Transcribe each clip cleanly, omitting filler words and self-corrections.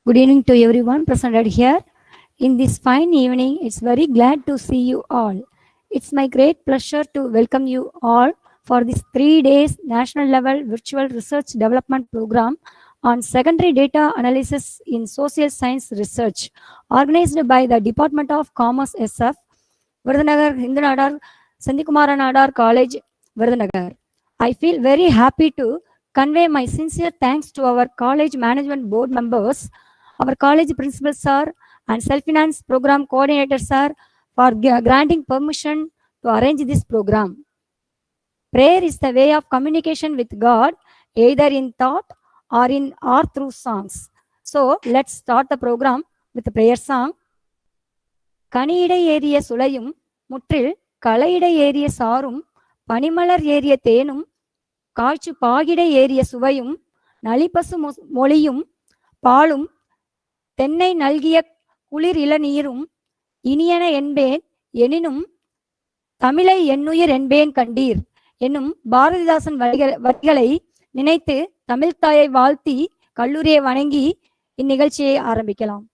Good evening to everyone presented here. In this fine evening, it's very glad to see you all. It's my great pleasure to welcome you all for this 3 days national level virtual research development program on secondary data analysis in social science research, organized by the Department of Commerce SF, Virudhunagar, Hindunadar, Sandikumaranadar College, Virudhunagar. I feel very happy to convey my sincere thanks to our college management board members, our college principal sir, and self-finance program coordinator sir for granting permission to arrange this program. Prayer is the way of communication with God, either in thought or through songs. So let's start the program with a prayer song. கனியிடை ஏறிய சுளையும் முற்றில் களையிடை ஏறிய சாரும் பனிமலர் ஏறிய தேனும் காய்ச்சு பாகிடை ஏறிய சுவையும் நளிப்பசு மொழியும் பாலும் தென்னை நல்கிய குளிர் இளநீரும் இனியன என்பேன் எனினும் தமிழை என்னுயிர் என்பேன் கண்டீர் என்னும் பாரதிதாசன் வரிகளை நினைத்து தமிழ்த்தாயை வாழ்த்தி கல்லூரியை வணங்கி இந்நிகழ்ச்சியை ஆரம்பிக்கலாம்.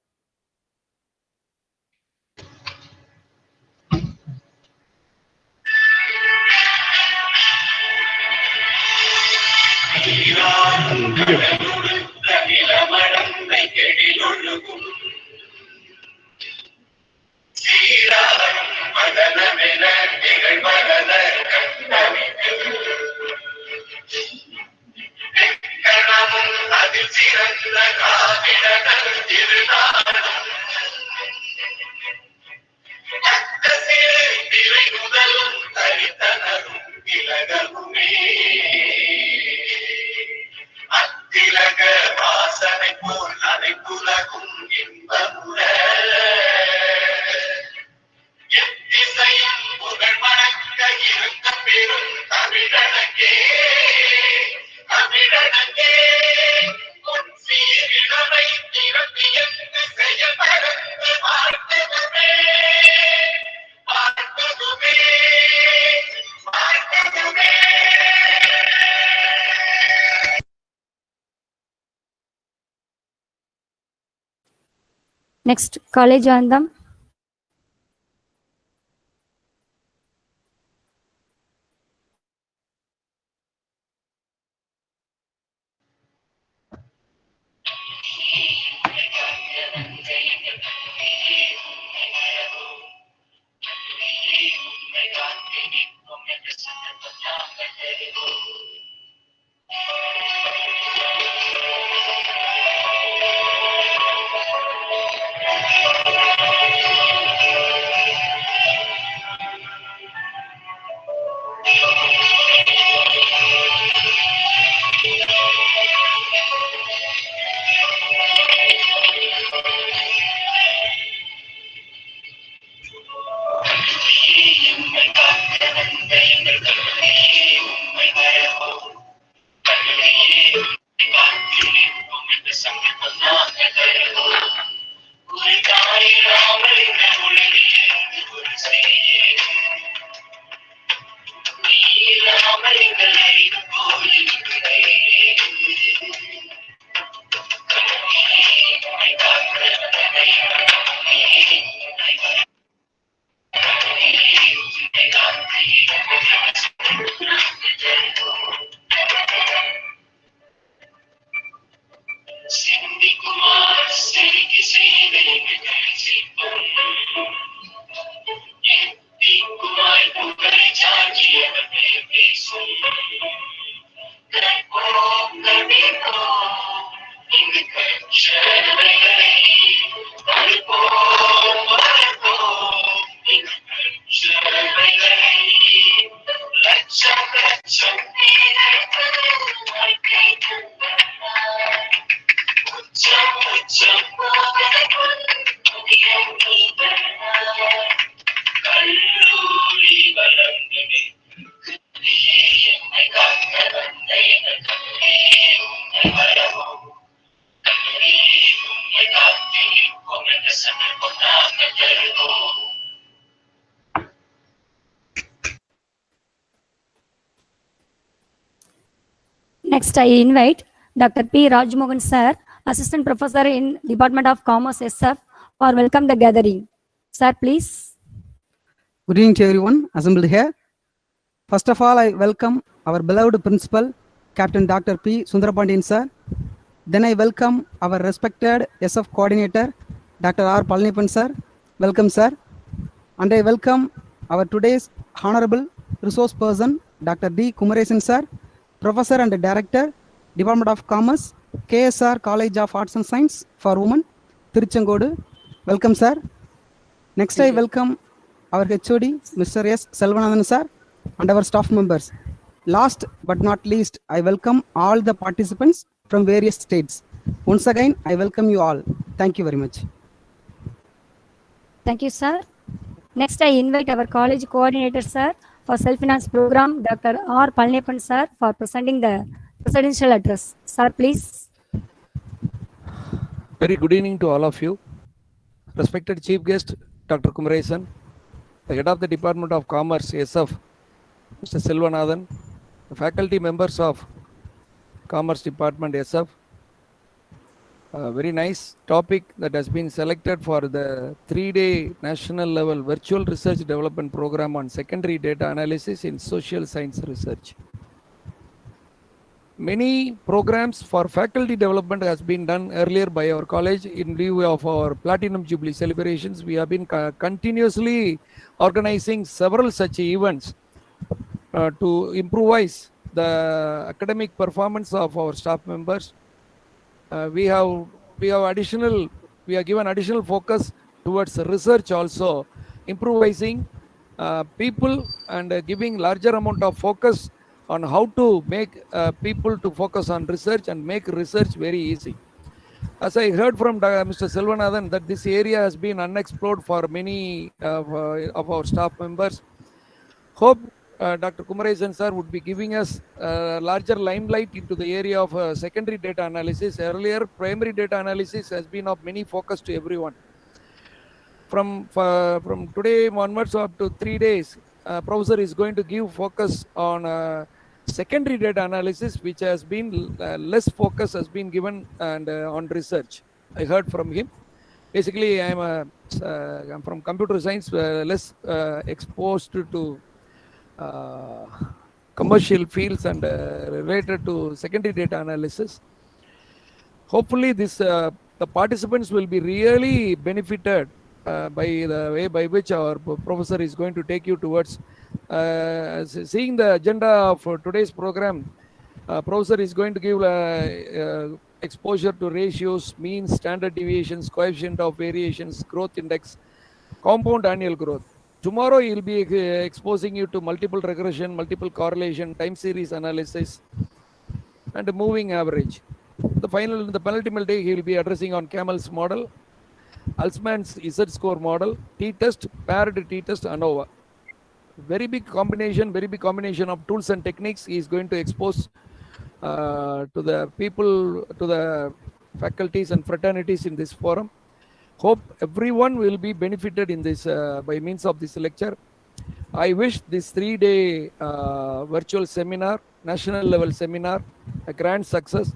Next, college anthem. Next, I invite Dr. P. Rajmohan sir, Assistant Professor in Department of Commerce SF, for welcome the gathering. Sir, please. Good evening to everyone assembled here. First of all, I welcome our beloved Principal, Captain Dr. P. Sundarapandyan sir. Then I welcome our respected SF Coordinator, Dr. R. Palaniappan sir. Welcome, sir. And I welcome our today's Honorable Resource Person, Dr. D. Kumaresan sir, Professor and Director, Department of Commerce, KSR College of Arts and Science for Women, Tiruchengodu. Welcome, sir. Next, I welcome our HOD, Mr. S. Selvanathan sir, and our staff members. Last but not least, I welcome all the participants from various states. Once again, I welcome you all. Thank you very much. Thank you, sir. Next, I invite our college coordinator, sir, for self-finance program, Dr. R. Palaniappan sir, for presenting the presidential address. Sir, please. Very good evening to all of you. Respected Chief Guest, Dr. Kumaresan, the Head of the Department of Commerce, SF, Mr. Selvanathan, the faculty members of Commerce Department, SF. Very nice topic that has been selected for the 3-day national level virtual research development program on secondary data analysis in social science research. Many programs for faculty development has been done earlier by our college in view of our Platinum Jubilee celebrations. We have been continuously organizing several such events to improvise the academic performance of our staff members. We have given additional focus towards research also, improvising people and giving larger amount of focus on how to make people to focus on research and make research very easy. As I heard from Mr. Selvanathan that this area has been unexplored for many of our staff members. Hope Dr. Kumaresan sir would be giving us a larger limelight into the area of secondary data analysis. Earlier, primary data analysis has been of many focus to everyone. From today onwards up to 3 days, professor is going to give focus on secondary data analysis, which has been less focus has been given and on research. I heard from him. Basically, I'm from computer science, less exposed to commercial fields and related to secondary data analysis. Hopefully, the participants will be really benefited by the way by which our professor is going to take you towards seeing the agenda of today's program. Professor is going to give exposure to ratios, means, standard deviations, coefficient of variations, growth index, compound annual growth. Tomorrow he will be exposing you to multiple regression, multiple correlation, time series analysis, and moving average. The penultimate day he will be addressing on Camel's model, Alsman's Z-score model, t-test, paired t-test, ANOVA. Very big combination of tools and techniques he is going to expose to the people, to the faculties and fraternities in this forum. Hope everyone will be benefited in this by means of this lecture. I wish this 3-day virtual seminar, national level seminar, a grand success.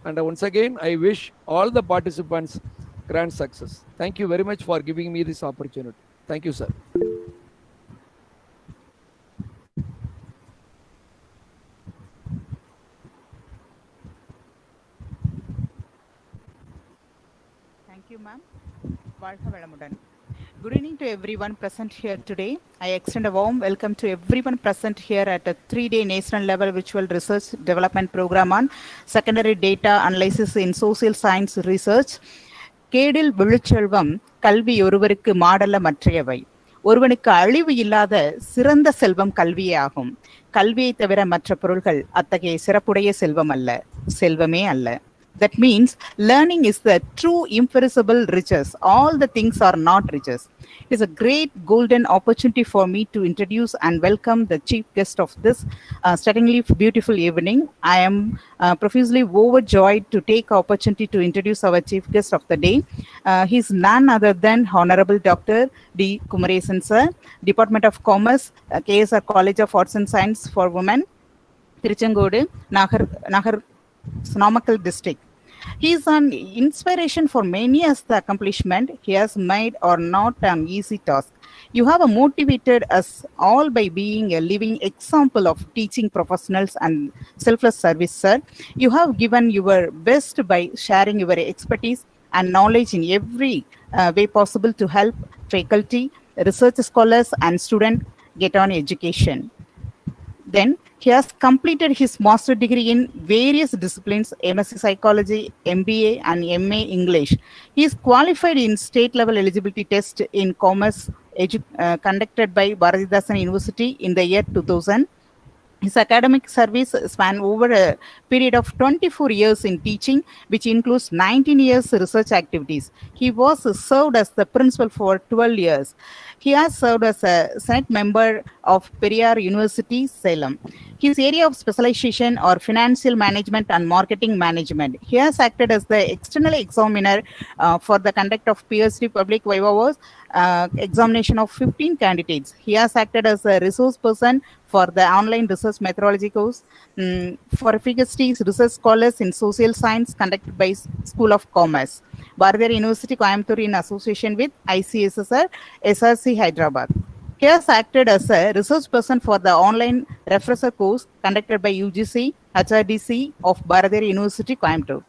And once again, I wish all the participants grand success. Thank you very much for giving me this opportunity. Thank you, sir. Thank you, ma'am. Good evening to everyone present here today. I extend a warm welcome to everyone present here at a 3-day national level virtual research development program on secondary data analysis in social science research. கேடில் விழுச்செல்வம் கல்வி ஒருவருக்கு மாடல்ல மற்றையவை. ஒருவனுக்கு அழிவு இல்லாத சிறந்த செல்வம் கல்வியே ஆகும். கல்வியை தவிர மற்ற பொருள்கள் அத்தகைய சிறப்புடைய செல்வம் அல்ல, செல்வமே அல்ல. That means learning is the true imperishable riches. All the things are not riches. It is a great golden opportunity for me to introduce and welcome the chief guest of this startlingly beautiful evening. I am profusely overjoyed to take opportunity to introduce our chief guest of the day. He is none other than Honorable Dr. D. Kumaresan sir, Department of Commerce, KSR College of Arts and Science for Women, Tiruchengodu, Namakkal district. He is an inspiration for many as the accomplishment he has made or not an easy task. You have motivated us all by being a living example of teaching professionals and selfless service, sir. You have given your best by sharing your expertise and knowledge in every way possible to help faculty, research scholars, and students get on education. Then he has completed his master degree in various disciplines, MSc Psychology, MBA, and MA English. He is qualified in state level eligibility test in commerce conducted by Virudhunagar University in the year 2000. His academic service span over a period of 24 years in teaching, which includes 19 years research activities. He was served as the principal for 12 years. He has served as a Senate member of Periyar University, Salem. His area of specialization are financial management and marketing management. He has acted as the external examiner for the conduct of PhD public vivas examination of 15 candidates. He has acted as a resource person for the online research methodology course for efficacy research scholars in social science conducted by School of Commerce, Virudhunagar University, Coimbatore, in association with ICSSR, SRC Hyderabad. He has acted as a research person for the online refresher course conducted by UGC, HRDC of Virudhunagar University, Coimbatore.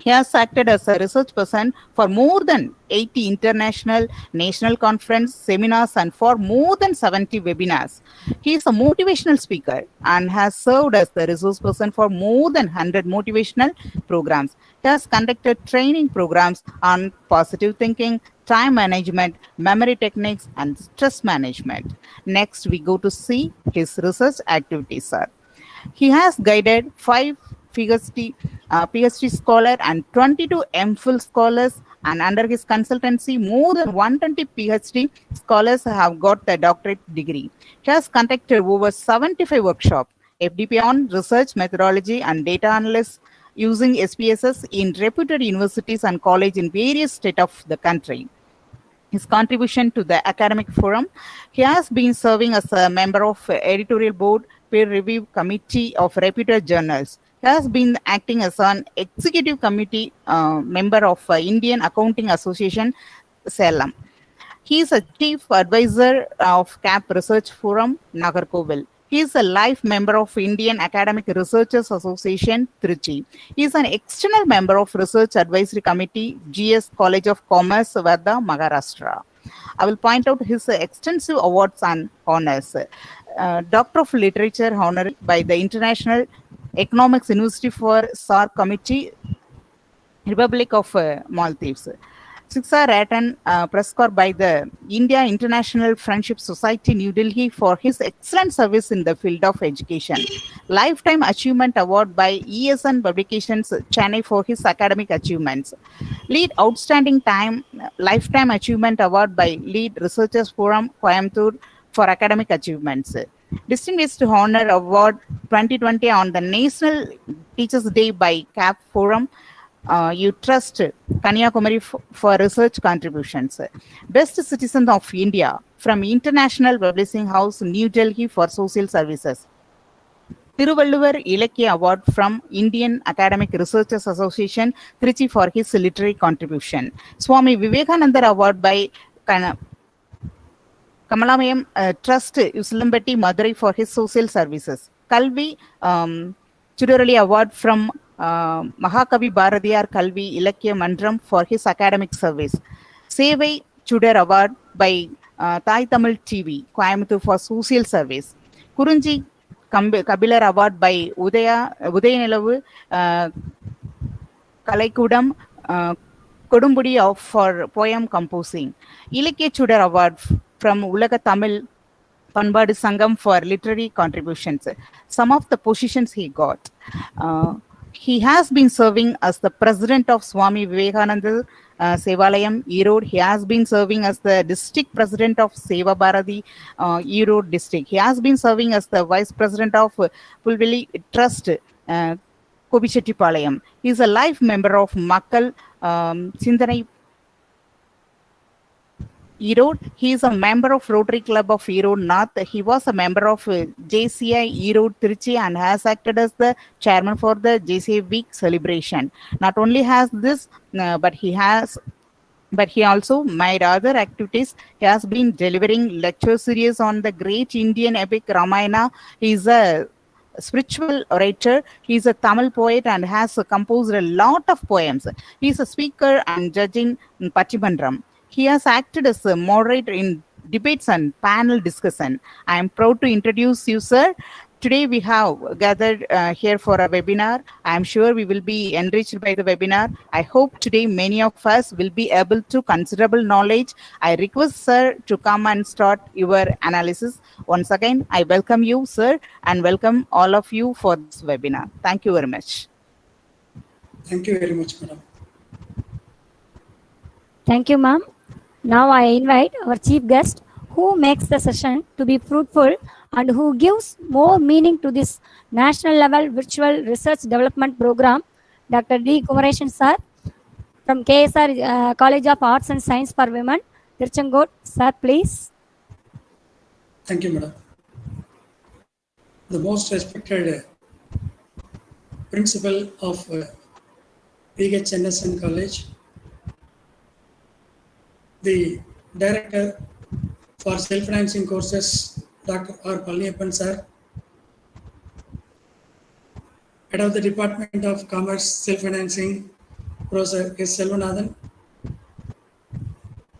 He has acted as a research person for more than 80 international national conference seminars and for more than 70 webinars. He is a motivational speaker and has served as the resource person for more than 100 motivational programs. He has conducted training programs on positive thinking, time management, memory techniques, and stress management. Next, we go to see his research activities, sir. He has guided 5 PhD scholar and 22 MPhil scholars, and under his consultancy, more than 120 PhD scholars have got the doctorate degree. He has conducted over 75 workshops, FDP on research methodology and data analysis using SPSS in reputed universities and colleges in various states of the country. His contribution to the academic forum, he has been serving as a member of editorial board, peer review committee of reputed journals. He has been acting as an executive committee member of Indian Accounting Association, Salem. He is a chief advisor of CAP Research Forum, Nagarkoil. He is a life member of Indian Academic Researchers Association, Trichy. He is an external member of Research Advisory Committee, GS College of Commerce, Varda, Maharashtra. I will point out his extensive awards and honors. Doctor of Literature honor by the International Economics University for SAR Committee, Republic of Maldives. Shiksha Ratan Press Corps by the India International Friendship Society, New Delhi, for his excellent service in the field of education. Lifetime Achievement Award by ESN Publications, Chennai, for his academic achievements. Lead Outstanding Lifetime Achievement Award by Lead Researchers Forum, Coimbatore, for academic achievements. Distinguished Honor Award 2020 on the National Teachers Day by CAP Forum, You Trust, Kanyakumari, for research contributions. Best Citizen of India from International Publishing House, New Delhi, for social services. Thiruvalluvar Ilakya Award from Indian Academic Researchers Association, Trichy, for his literary contribution. Swami Vivekananda Award by Kamalayam Trust, Usulambati, Madurai, for his social services. Kalvi Chudurali Award from Mahakavi Bharatiyar Kalvi Ilakya Mandram, for his academic service. Sevai Chudar Award by Thai Tamil TV, Coimbatore, for social service. Kurunji Kabilar Award by Udayanilavu Kalaikudam Kodumbudi, for poem composing. Ilakya Chudar Award from Ulaga Tamil Panbadu Sangam for literary contributions. Some of the positions he got. He has been serving as the president of Swami Vivekananda Sevalayam, Erode. He has been serving as the district president of Seva Bharati, Erode district. He has been serving as the vice president of Pulveli Trust, Kobichettipalayam. He is a life member of Makkal Sindanai Erode. He is a member of Rotary Club of Erode North. He was a member of JCI Erode Trichy and has acted as the chairman for the JCI Week celebration. Not only has this, but he also made other activities. He has been delivering lecture series on the great Indian epic Ramayana. He is a spiritual orator. He is a Tamil poet and has composed a lot of poems. He is a speaker and judge in Patibandram. He has acted as a moderator in debates and panel discussion. I am proud to introduce you, sir. Today we have gathered here for a webinar. I am sure we will be enriched by the webinar. I hope today many of us will be able to considerable knowledge. I request sir to come and start your analysis. Once again, I welcome you, sir, and welcome all of you for this webinar. Thank you very much. Thank you very much, madam. Thank you, ma'am. Now I invite our chief guest who makes the session to be fruitful and who gives more meaning to this national level virtual research development program, Dr. D. Kumaresan sir from KSR College of Arts and Science for Women, Tirchangot. Sir, please. Thank you, madam. The most respected principal of V.H.N.S.N.College, the director for self-financing courses, Dr. R. Palniappan sir, head of the Department of Commerce Self-Financing, Professor S. Selvanathan,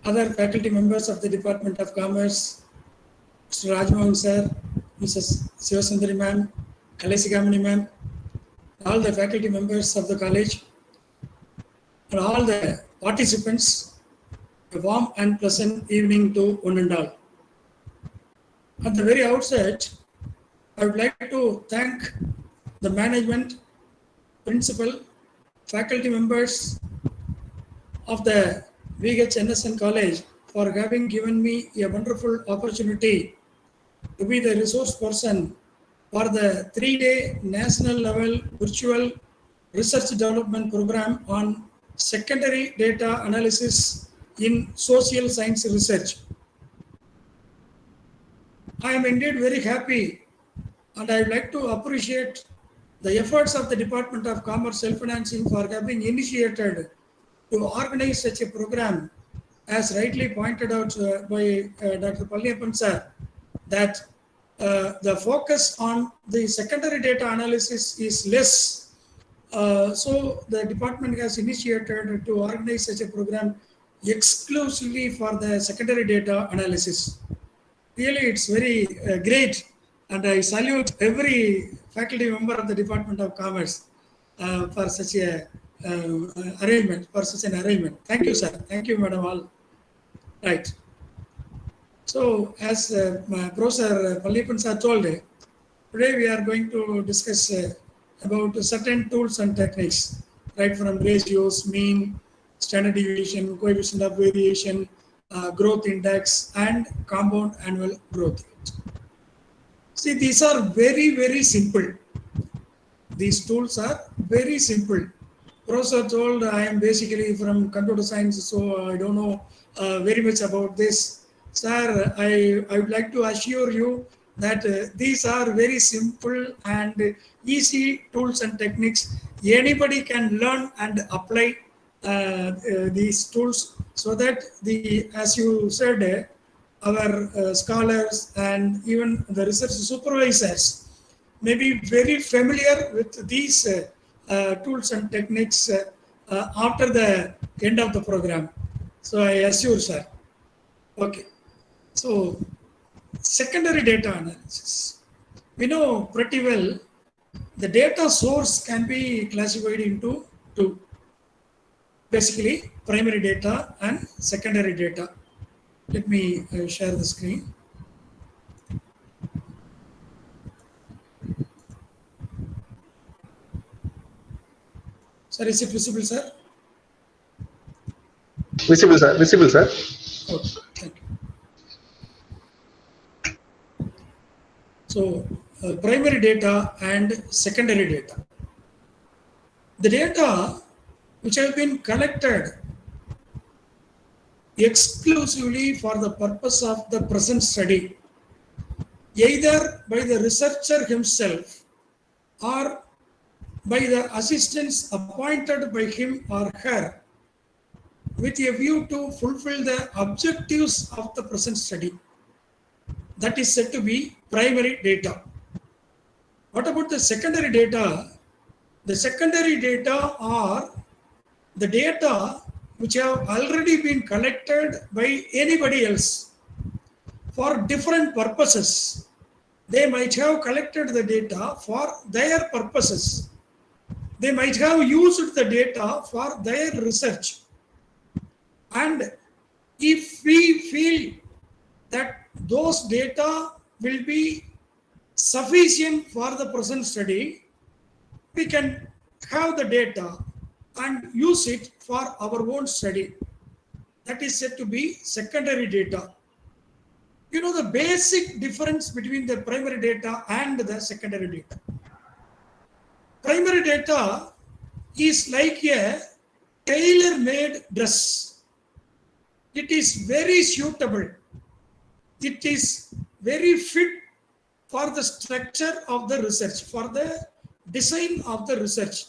other faculty members of the Department of Commerce, Mr. Rajmohan sir, Mrs. Sivasundari ma'am, Kalesigamani ma'am, all the faculty members of the college, and all the participants, a warm and pleasant evening to one and all. At the very outset, I would like to thank the management, principal, faculty members of the V.H.N.S.N.College for having given me a wonderful opportunity to be the resource person for the 3-day national level virtual research development program on secondary data analysis in social science research. I am indeed very happy, and I would like to appreciate the efforts of the Department of Commerce Self-Financing for having initiated to organize such a program, as rightly pointed out by Dr. Palniappan sir, that the focus on the secondary data analysis is less. So the department has initiated to organize such a program exclusively for the secondary data analysis. Really, it's very great, and I salute every faculty member of the Department of Commerce for such a arrangement. Thank you, sir. Thank you, madam. All right. So, as Professor Palniappan sir told, today we are going to discuss about certain tools and techniques, right from ratios, mean, standard deviation, coefficient of variation, growth index, and compound annual growth rate. See, these are very, very simple. These tools are very simple. Professor told I am basically from computer science, so I don't know very much about this. Sir, I would like to assure you that these are very simple and easy tools and techniques. Anybody can learn and apply these tools, so that as you said, our scholars and even the research supervisors may be very familiar with these tools and techniques after the end of the program. So I assure, sir. Okay. So secondary data analysis. We know pretty well the data source can be classified into two. Basically, primary data and secondary data. Let me share the screen. Sir, is it visible, sir? Visible, sir. Visible, sir. Okay, thank you. So, primary data and secondary data. The data which have been collected exclusively for the purpose of the present study, either by the researcher himself or by the assistants appointed by him or her with a view to fulfill the objectives of the present study. That is said to be primary data. What about the secondary data? The secondary data are the data which have already been collected by anybody else for different purposes. They might have collected the data for their purposes. They might have used the data for their research. And if we feel that those data will be sufficient for the present study, we can have the data and use it for our own study. That is said to be secondary data. You know the basic difference between the primary data and the secondary data. Primary data is like a tailor-made dress. It is very suitable. It is very fit for the structure of the research, for the design of the research.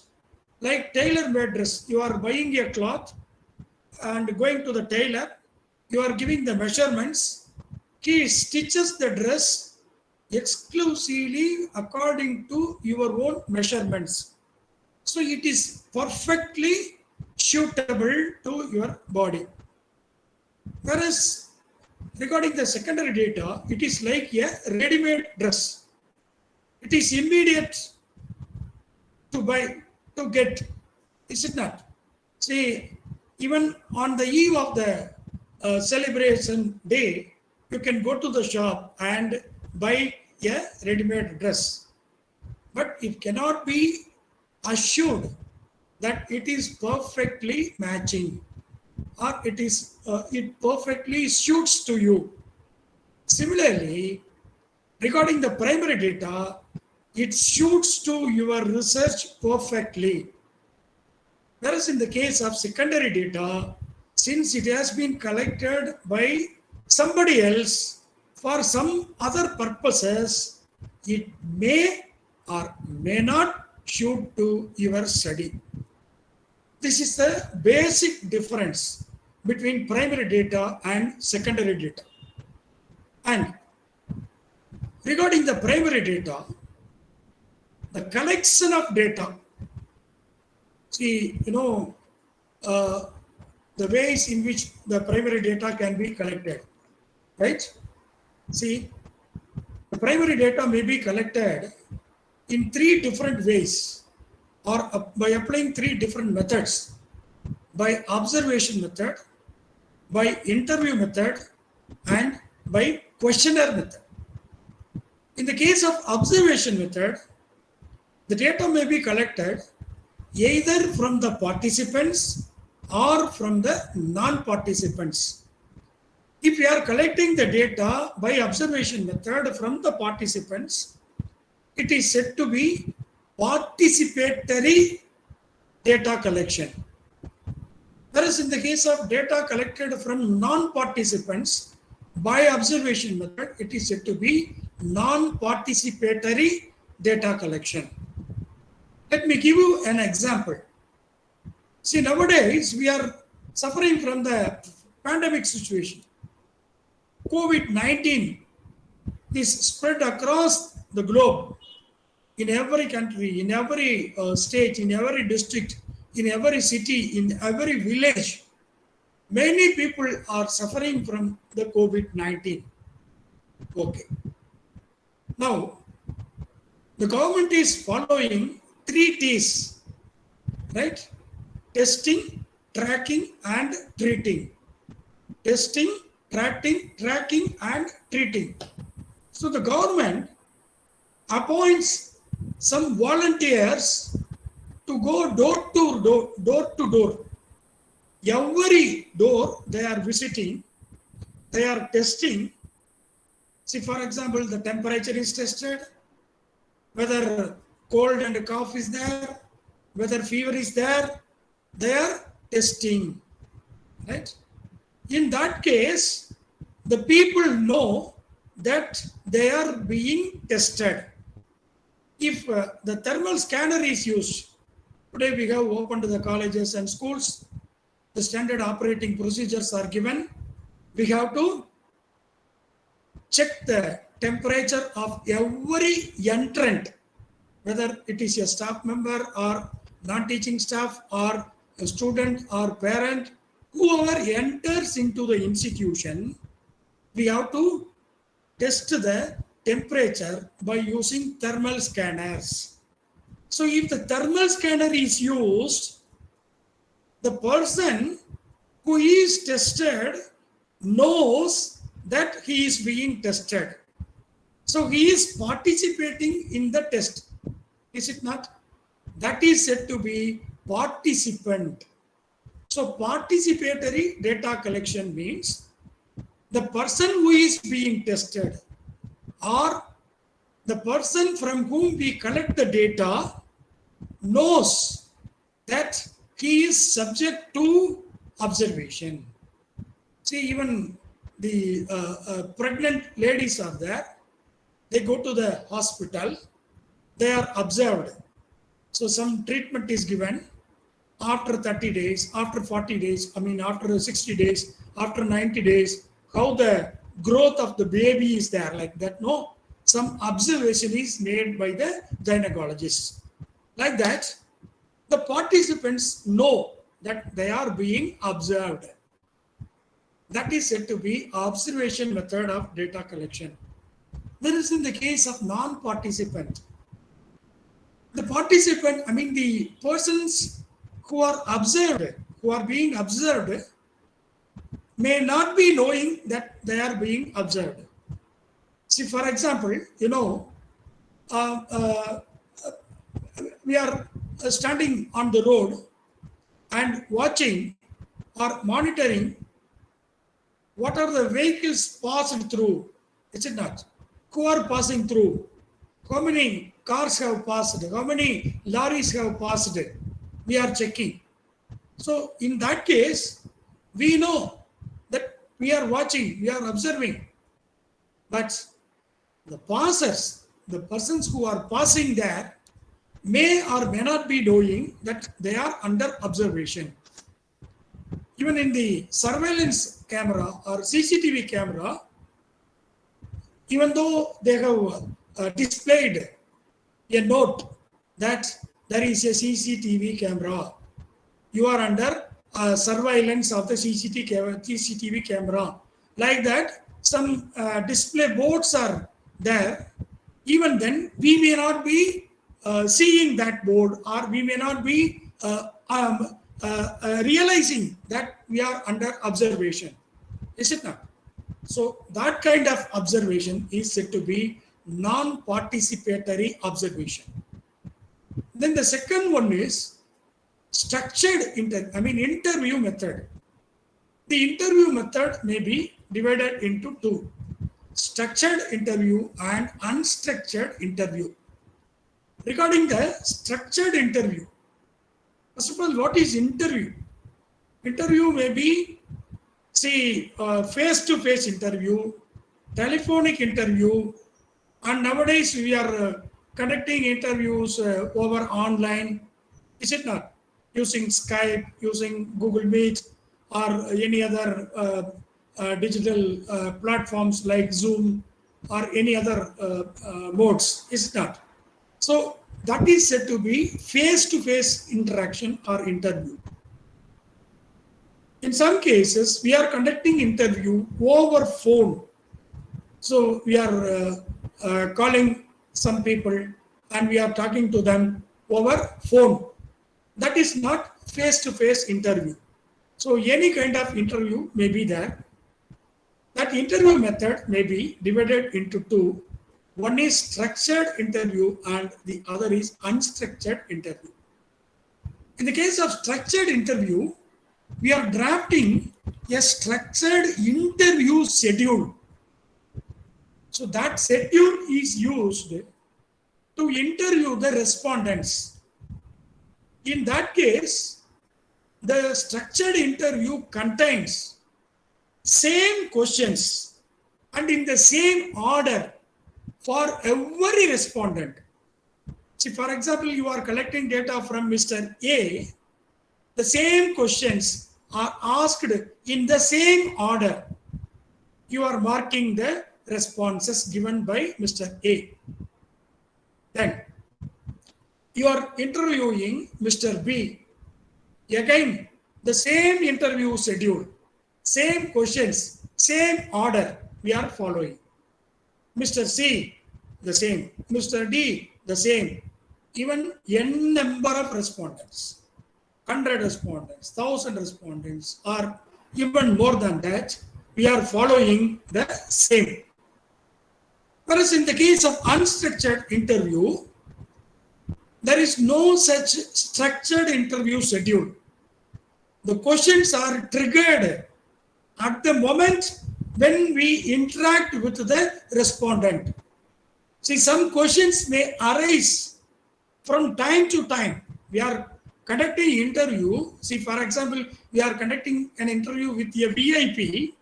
Like tailor-made dress, you are buying a cloth and going to the tailor, you are giving the measurements, he stitches the dress exclusively according to your own measurements. So it is perfectly suitable to your body. Whereas regarding the secondary data, it is like a ready-made dress. It is immediate to buy, to get, is it not? See, even on the eve of the celebration day, you can go to the shop and buy a ready-made dress. But it cannot be assured that it is perfectly matching or it perfectly suits to you. Similarly, regarding the primary data, it suits to your research perfectly. Whereas in the case of secondary data, since it has been collected by somebody else for some other purposes, it may or may not suit to your study. This is the basic difference between primary data and secondary data. And regarding the primary data, the collection of data, see, the ways in which the primary data can be collected, right? See, the primary data may be collected in 3 different ways or by applying 3 different methods: by observation method, by interview method, and by questionnaire method. In the case of observation method, the data may be collected either from the participants or from the non-participants. If we are collecting the data by observation method from the participants, it is said to be participatory data collection. Whereas in the case of data collected from non-participants by observation method, it is said to be non-participatory data collection. Let me give you an example. See, nowadays we are suffering from the pandemic situation. COVID-19 is spread across the globe, in every country, in every state, in every district, in every city, in every village. Many people are suffering from the COVID-19. Okay. Now, the government is following 3 T's, right? Testing, tracking, and treating. Testing, tracking, and treating. So the government appoints some volunteers to go door to door. Every door they are visiting, they are testing. See, for example, the temperature is tested, whether cold and cough is there, whether fever is there, they are testing, right? In that case, the people know that they are being tested. If the thermal scanner is used, today we have opened the colleges and schools, the standard operating procedures are given. We have to check the temperature of every entrant, whether it is a staff member or non-teaching staff or a student or parent, whoever enters into the institution, we have to test the temperature by using thermal scanners. So if the thermal scanner is used, the person who is tested knows that he is being tested. So he is participating in the test. Is it not? That is said to be participant. So participatory data collection means the person who is being tested or the person from whom we collect the data knows that he is subject to observation. See, even the pregnant ladies are there. They go to the hospital. They are observed. So some treatment is given after 30 days, after 40 days, after 60 days, after 90 days, how the growth of the baby is there, like that. No, some observation is made by the gynecologist. Like that, the participants know that they are being observed. That is said to be observation method of data collection. That is in the case of non-participant. The participant, the persons who are observed, who are being observed, may not be knowing that they are being observed. See, for example, we are standing on the road and watching or monitoring what are the vehicles passed through, is it not? Who are passing through? How many cars have passed? How many lorries have passed? We are checking. So in that case, we know that we are watching, we are observing. But the passers, the persons who are passing there, may or may not be knowing that they are under observation. Even in the surveillance camera or CCTV camera, even though they have displayed a note that there is a CCTV camera, you are under surveillance of the CCTV camera. Like that, some display boards are there. Even then, we may not be seeing that board, or we may not be realizing that we are under observation. Is it not? So that kind of observation is said to be non-participatory observation. Then the second one is structured interview method. The interview method may be divided into two: structured interview and unstructured interview. Regarding the structured interview, first of all, what is interview? Interview may be, face-to-face interview, telephonic interview, and nowadays we are conducting interviews over online. Is it not? Using Skype, using Google Meet, or any other digital platforms like Zoom or any other modes. Is it not? So that is said to be face-to-face interaction or interview. In some cases, we are conducting interview over phone. So we are calling some people and we are talking to them over phone. That is not face-to-face interview. So any kind of interview may be there. That interview method may be divided into two. One is structured interview and the other is unstructured interview. In the case of structured interview, we are drafting a structured interview schedule. So that schedule is used to interview the respondents. In that case, the structured interview contains same questions and in the same order for every respondent. See, for example, you are collecting data from Mr. A, the same questions are asked in the same order. You are marking the responses given by Mr. A. Then you are interviewing Mr. B. Again, the same interview schedule, same questions, same order we are following. Mr. C, the same. Mr. D, the same. Even n number of respondents, 100 respondents, 1000 respondents, or even more than that, we are following the same. Whereas in the case of unstructured interview, there is no such structured interview schedule. The questions are triggered at the moment when we interact with the respondent. See, some questions may arise from time to time. We are conducting interview. See, for example, we are conducting an interview with a VIP.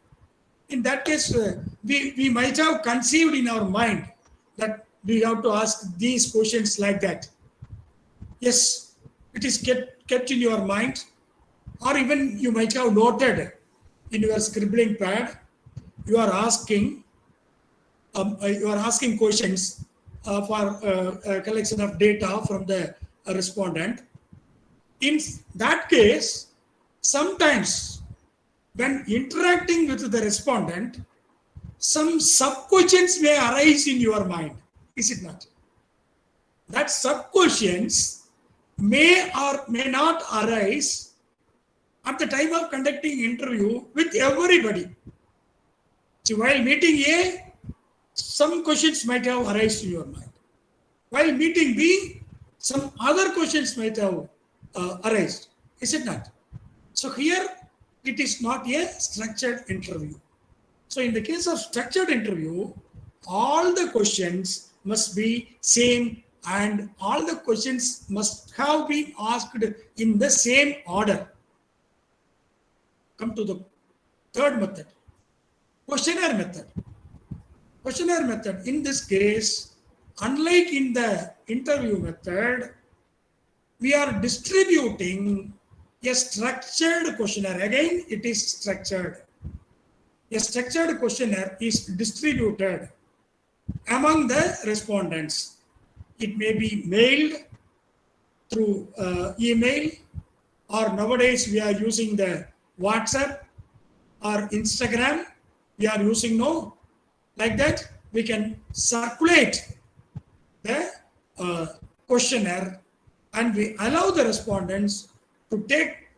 In that case, we might have conceived in our mind that we have to ask these questions like that. Yes, it is kept in your mind, or even you might have noted in your scribbling pad. You are asking questions for a collection of data from the respondent. In that case, sometimes when interacting with the respondent, some sub-questions may arise in your mind, is it not? That sub-questions may or may not arise at the time of conducting interview with everybody. So while meeting A, some questions might have arisen in your mind. While meeting B, some other questions might have arisen. Is it not? So here, it is not a structured interview. So in the case of structured interview, all the questions must be same and all the questions must have been asked in the same order. Come to the third method, questionnaire method. Questionnaire method, in this case, unlike in the interview method, we are distributing a structured questionnaire. Again, it is structured. A structured questionnaire is distributed among the respondents. It may be mailed through email, or nowadays we are using the WhatsApp or Instagram. We are using like that. We can circulate the questionnaire and we allow the respondents to take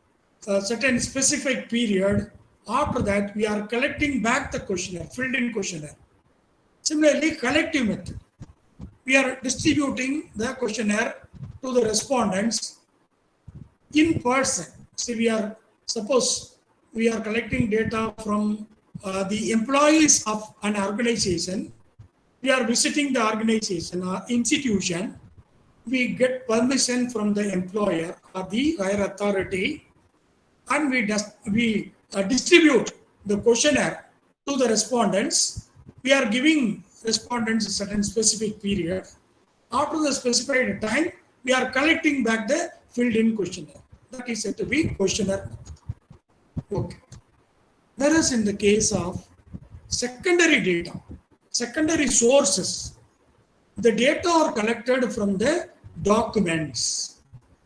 a certain specific period. After that, we are collecting back the questionnaire, filled in questionnaire. Similarly, collective method. We are distributing the questionnaire to the respondents in person. See, suppose we are collecting data from the employees of an organization. We are visiting the organization or institution. We get permission from the employer or the higher authority, and we distribute the questionnaire to the respondents. We are giving respondents a certain specific period. After the specified time, we are collecting back the filled in questionnaire. That is said to be questionnaire method. Okay. Whereas in the case of secondary data, secondary sources, the data are collected from the documents.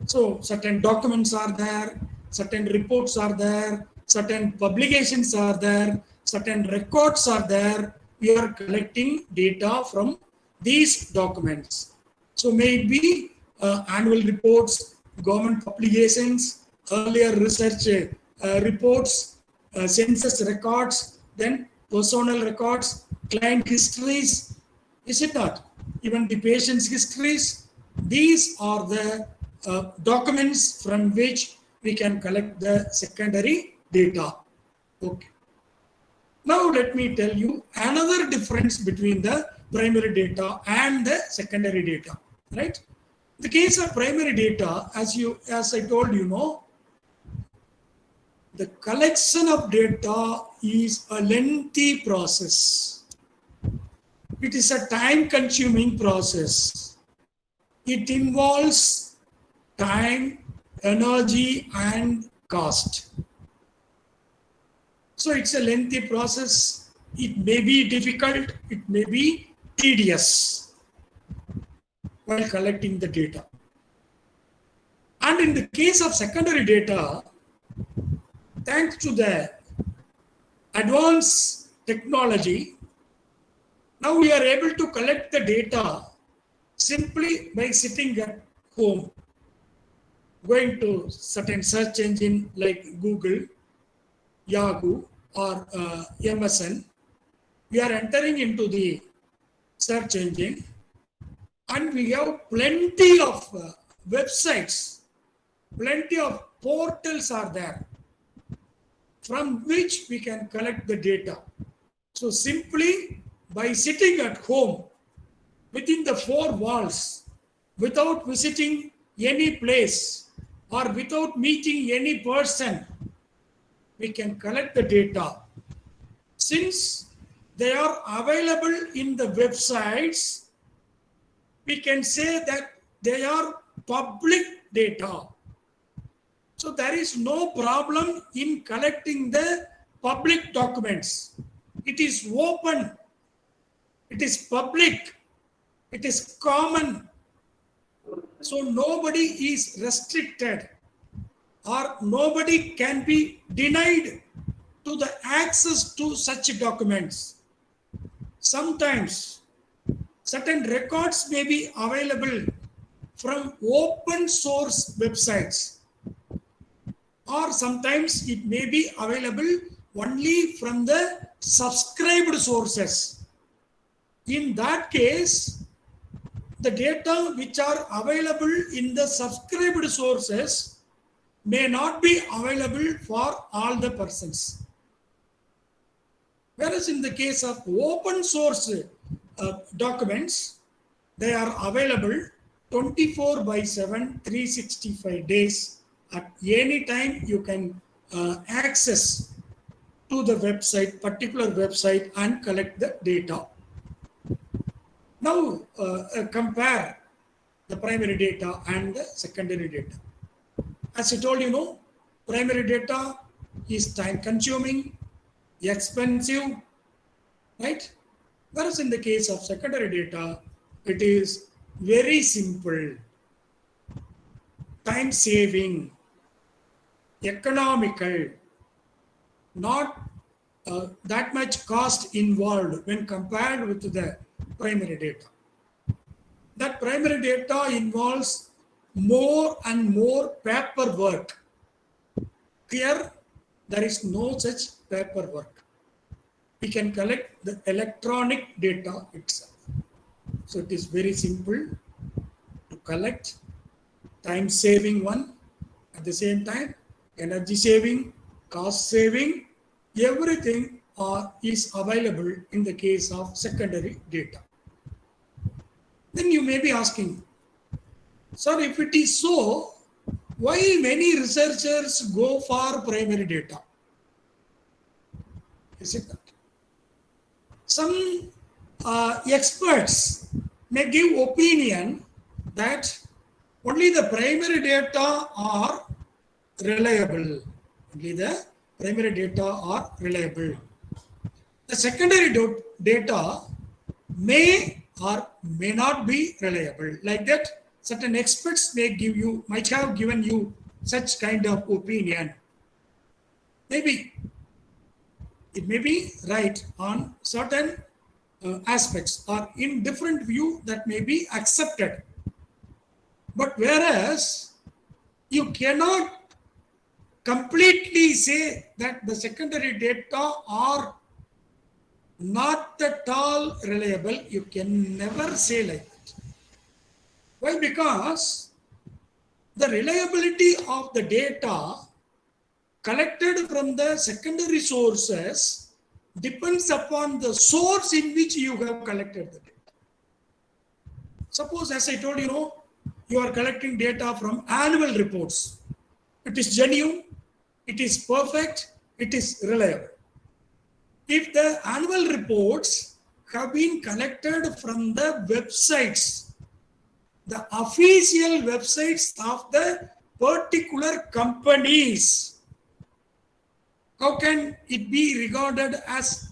So certain documents are there, certain reports are there, certain publications are there, certain records are there. We are collecting data from these documents. So maybe annual reports, government publications, earlier research reports, census records, then personal records, client histories, is it not? Even the patient's histories. These are the documents from which we can collect the secondary data. Okay. Now let me tell you another difference between the primary data and the secondary data. Right? The case of primary data, as I told you, the collection of data is a lengthy process. It is a time-consuming process. It involves time, energy, and cost. So it's a lengthy process. It may be difficult, it may be tedious while collecting the data. And in the case of secondary data, thanks to the advanced technology, now we are able to collect the data simply by sitting at home, going to certain search engine like Google, Yahoo, or MSN. We are entering into the search engine and we have plenty of websites, plenty of portals are there from which we can collect the data. So simply by sitting at home within the four walls, without visiting any place or without meeting any person, we can collect the data. Since they are available in the websites, we can say that they are public data. So there is no problem in collecting the public documents. It is open, it is public, it is common. So nobody is restricted or nobody can be denied to the access to such documents. Sometimes certain records may be available from open source websites, or sometimes it may be available only from the subscribed sources. In that case, the data which are available in the subscribed sources may not be available for all the persons. Whereas in the case of open source documents, they are available 24/7, 365 days. At any time you can access to the website, particular website, and collect the data. Now compare the primary data and the secondary data. As I told you, primary data is time consuming, expensive, right? Whereas in the case of secondary data, it is very simple, time saving, economical, not that much cost involved when compared with the primary data. That primary data involves more and more paperwork. Here, there is no such paperwork. We can collect the electronic data itself. So it is very simple to collect, time saving one, at the same time, energy saving, cost saving, everything is available in the case of secondary data. Then you may be asking, sir, if it is so, why many researchers go for primary data? Is it that? Some experts may give opinion that only the primary data are reliable. Only the primary data are reliable. The secondary data may or may not be reliable. Like that, certain experts might have given you such kind of opinion. Maybe it may be right on certain aspects, or in different view that may be accepted. But whereas you cannot completely say that the secondary data are not at all reliable, you can never say like that. Why? Because the reliability of the data collected from the secondary sources depends upon the source in which you have collected the data. Suppose, as I told you are collecting data from annual reports. It is genuine, it is perfect, it is reliable. If the annual reports have been collected from the websites, the official websites of the particular companies, how can it be regarded as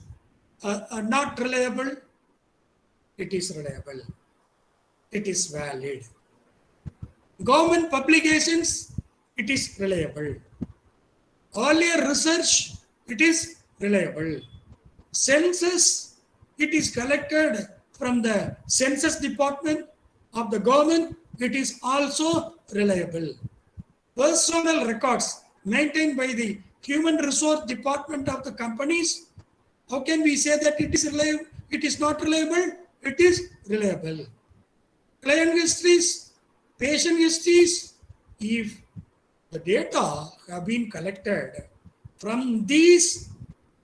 not reliable? It is reliable. It is valid. Government publications, it is reliable. Earlier research, it is reliable. Census, it is collected from the census department of the government, it is also reliable. Personal records maintained by the human resource department of the companies, how can we say that it is reliable? It is not reliable, it is reliable. Client histories, patient histories, if the data have been collected from these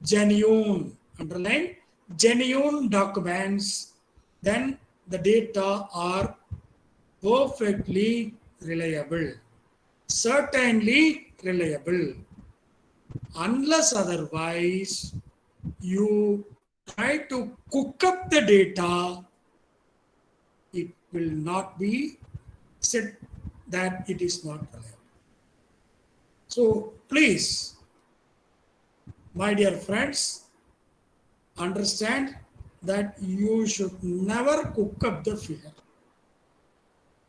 genuine, underline, genuine documents, then the data are perfectly reliable, certainly reliable. Unless otherwise, you try to cook up the data, it will not be said that it is not reliable. So please, my dear friends, understand that you should never cook up the figure,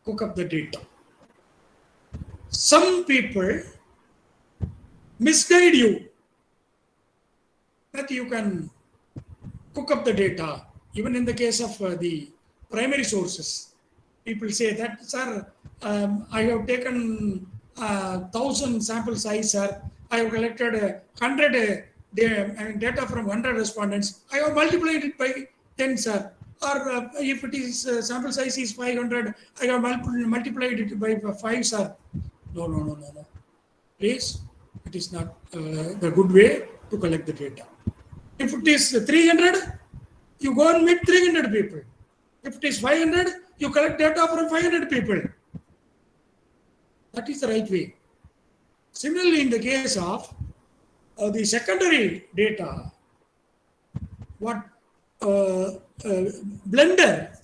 cook up the data. Some people misguide you that you can cook up the data. Even in the case of the primary sources, people say that, sir, I have taken 1,000 sample size, sir. I have collected 100 data from 100 respondents. I have multiplied it by 10, sir. Or if it is sample size is 500, I have multiplied it by 5, sir. No. Please, it is not the good way to collect the data. If it is 300, you go and meet 300 people. If it is 500, you collect data from 500 people. That is the right way. Similarly, in the case of the secondary data, what Blender,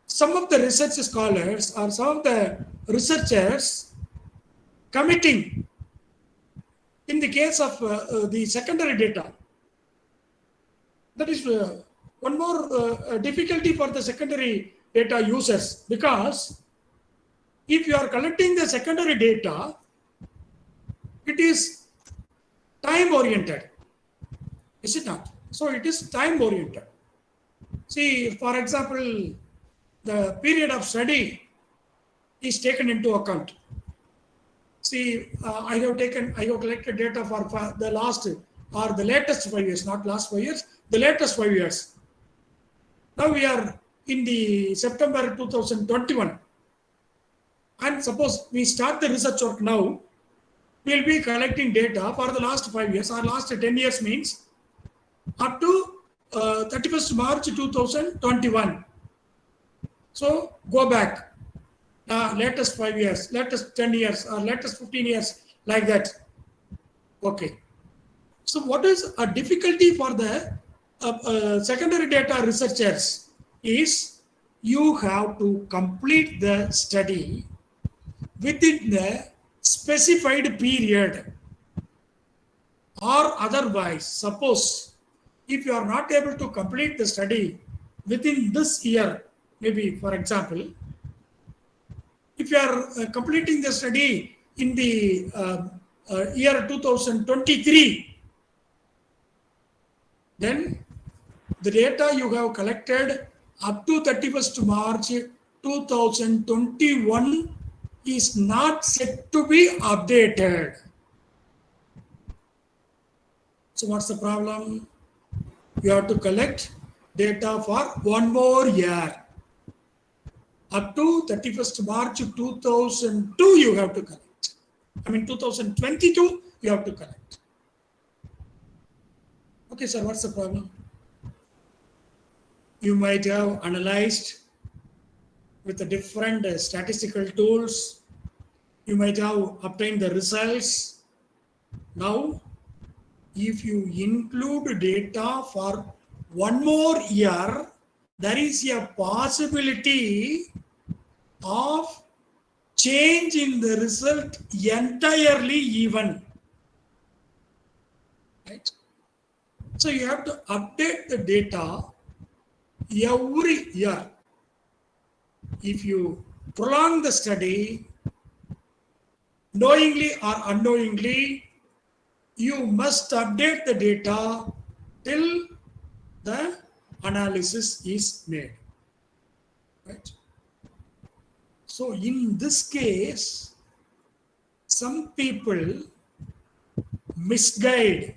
some of the research scholars or some of the researchers committing in the case of the secondary data. That is one more difficulty for the secondary data users, because if you are collecting the secondary data, it is time oriented, is it not? So it is time oriented. See, for example, the period of study is taken into account. See, I have collected data for the last or the latest 5 years, not last 5 years, the latest 5 years. Now we are in the September 2021. And suppose we start the research work now, we will be collecting data for the last 5 years or last 10 years, means up to 31st March 2021. So go back, latest 5 years, latest 10 years or latest 15 years, like that. Okay. So what is a difficulty for the secondary data researchers is you have to complete the study within the specified period, or otherwise, suppose if you are not able to complete the study within this year, maybe for example, if you are completing the study in the year 2023, then the data you have collected up to 31st March 2021 is not set to be updated. So what's the problem? You have to collect data for one more year. Up to 31st March 2002 you have to collect. 2022 you have to collect. Okay, sir, what's the problem? You might have analyzed with the different statistical tools. You might have obtained the results. Now, if you include data for one more year, there is a possibility of change in the result entirely even. Right? So you have to update the data every year. If you prolong the study, knowingly or unknowingly, you must update the data till the analysis is made. Right? So in this case, some people misguide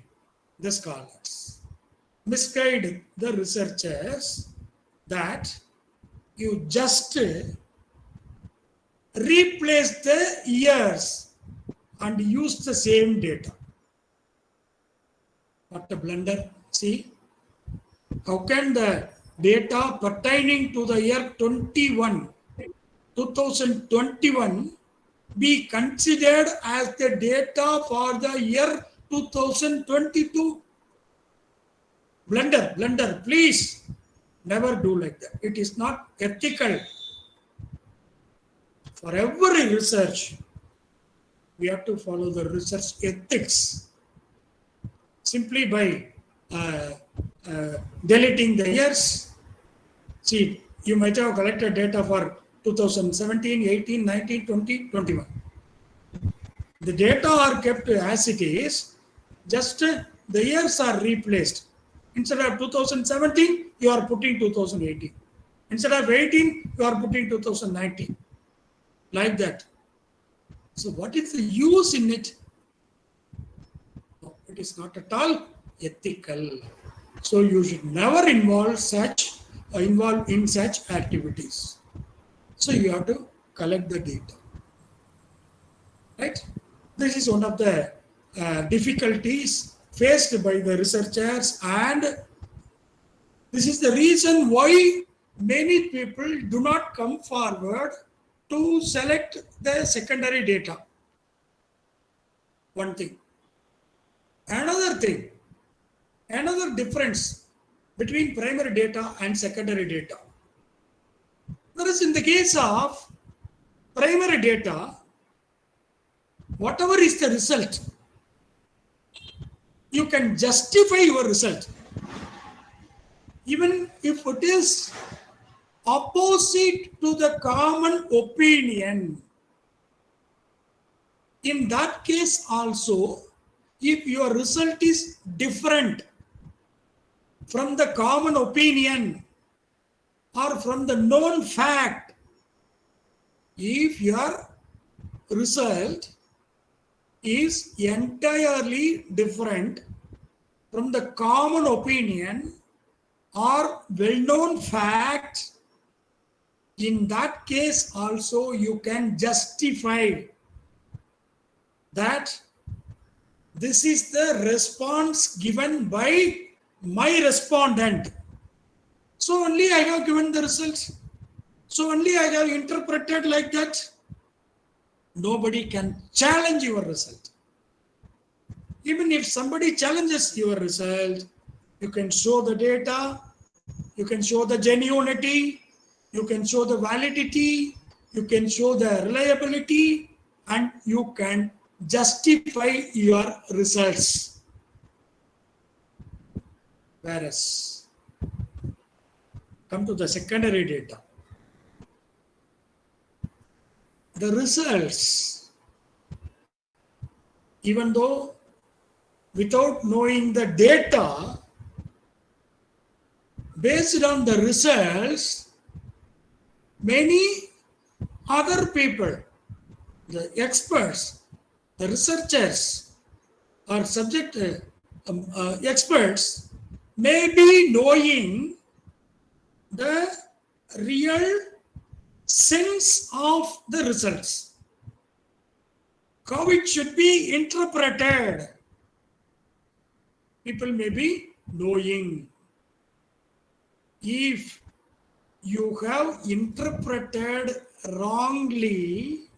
the scholars, misguide the researchers, that you just replace the years and use the same data. What a blunder. See, how can the data pertaining to the year 2021 be considered as the data for the year 2022? Blunder, please never do like that. It is not ethical. For every research, we have to follow the research ethics. Simply by deleting the years. See, you might have collected data for 2017, 18, 19, 20, 21. The data are kept as it is, just the years are replaced. Instead of 2017, you are putting 2018. Instead of 18, you are putting 2019. Like that. So what is the use in it? No, it is not at all ethical. So you should never involve in such activities. So you have to collect the data. Right? This is one of the difficulties faced by the researchers, and this is the reason why many people do not come forward to select the secondary data. One thing. Another thing, another difference between primary data and secondary data. Whereas in the case of primary data, whatever is the result, you can justify your result. Even if it is opposite to the common opinion. In that case also, if your result is different from the common opinion or from the known fact, if your result is entirely different from the common opinion or well-known fact, in that case also you can justify that this is the response given by my respondent. So only I have given the results. So only I have interpreted like that. Nobody can challenge your result. Even if somebody challenges your result, you can show the data, you can show the genuinity, you can show the validity, you can show the reliability, and you can justify your results. Whereas, come to the secondary data. The results, even though without knowing the data, based on the results, many other people, the experts, the researchers or subject experts may be knowing the real sense of the results, how it should be interpreted. People may be knowing. If you have interpreted wrongly,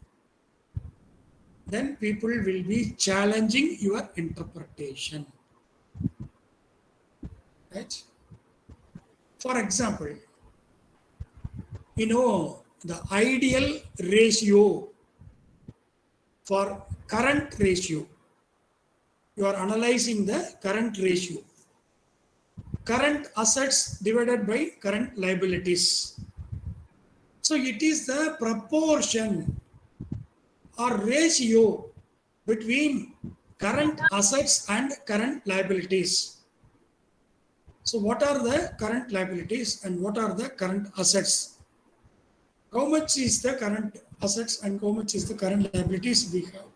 then people will be challenging your interpretation. Right? For example, the ideal ratio for current ratio. You are analyzing the current ratio. Current assets divided by current liabilities. So it is the proportion or ratio between current assets and current liabilities. So what are the current liabilities and what are the current assets? How much is the current assets and how much is the current liabilities we have?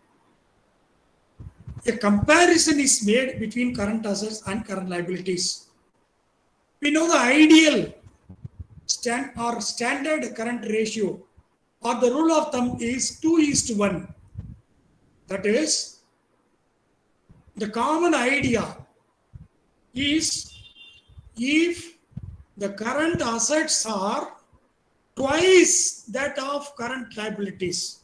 A comparison is made between current assets and current liabilities. We know the ideal standard current ratio or the rule of thumb is 2:1. That is, the common idea is if the current assets are twice that of current liabilities.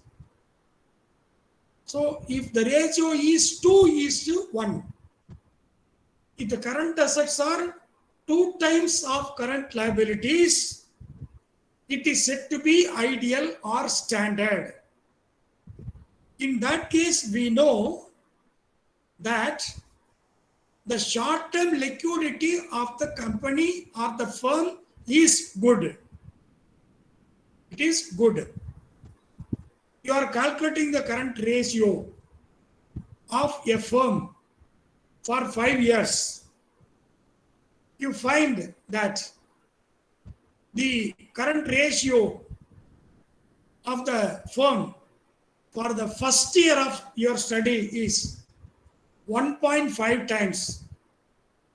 So if the ratio is 2:1, if the current assets are 2 times of current liabilities, it is said to be ideal or standard. In that case, we know that the short-term liquidity of the company or the firm is good. It is good. You are calculating the current ratio of a firm for 5 years. You find that the current ratio of the firm for the first year of your study is 1.5 times,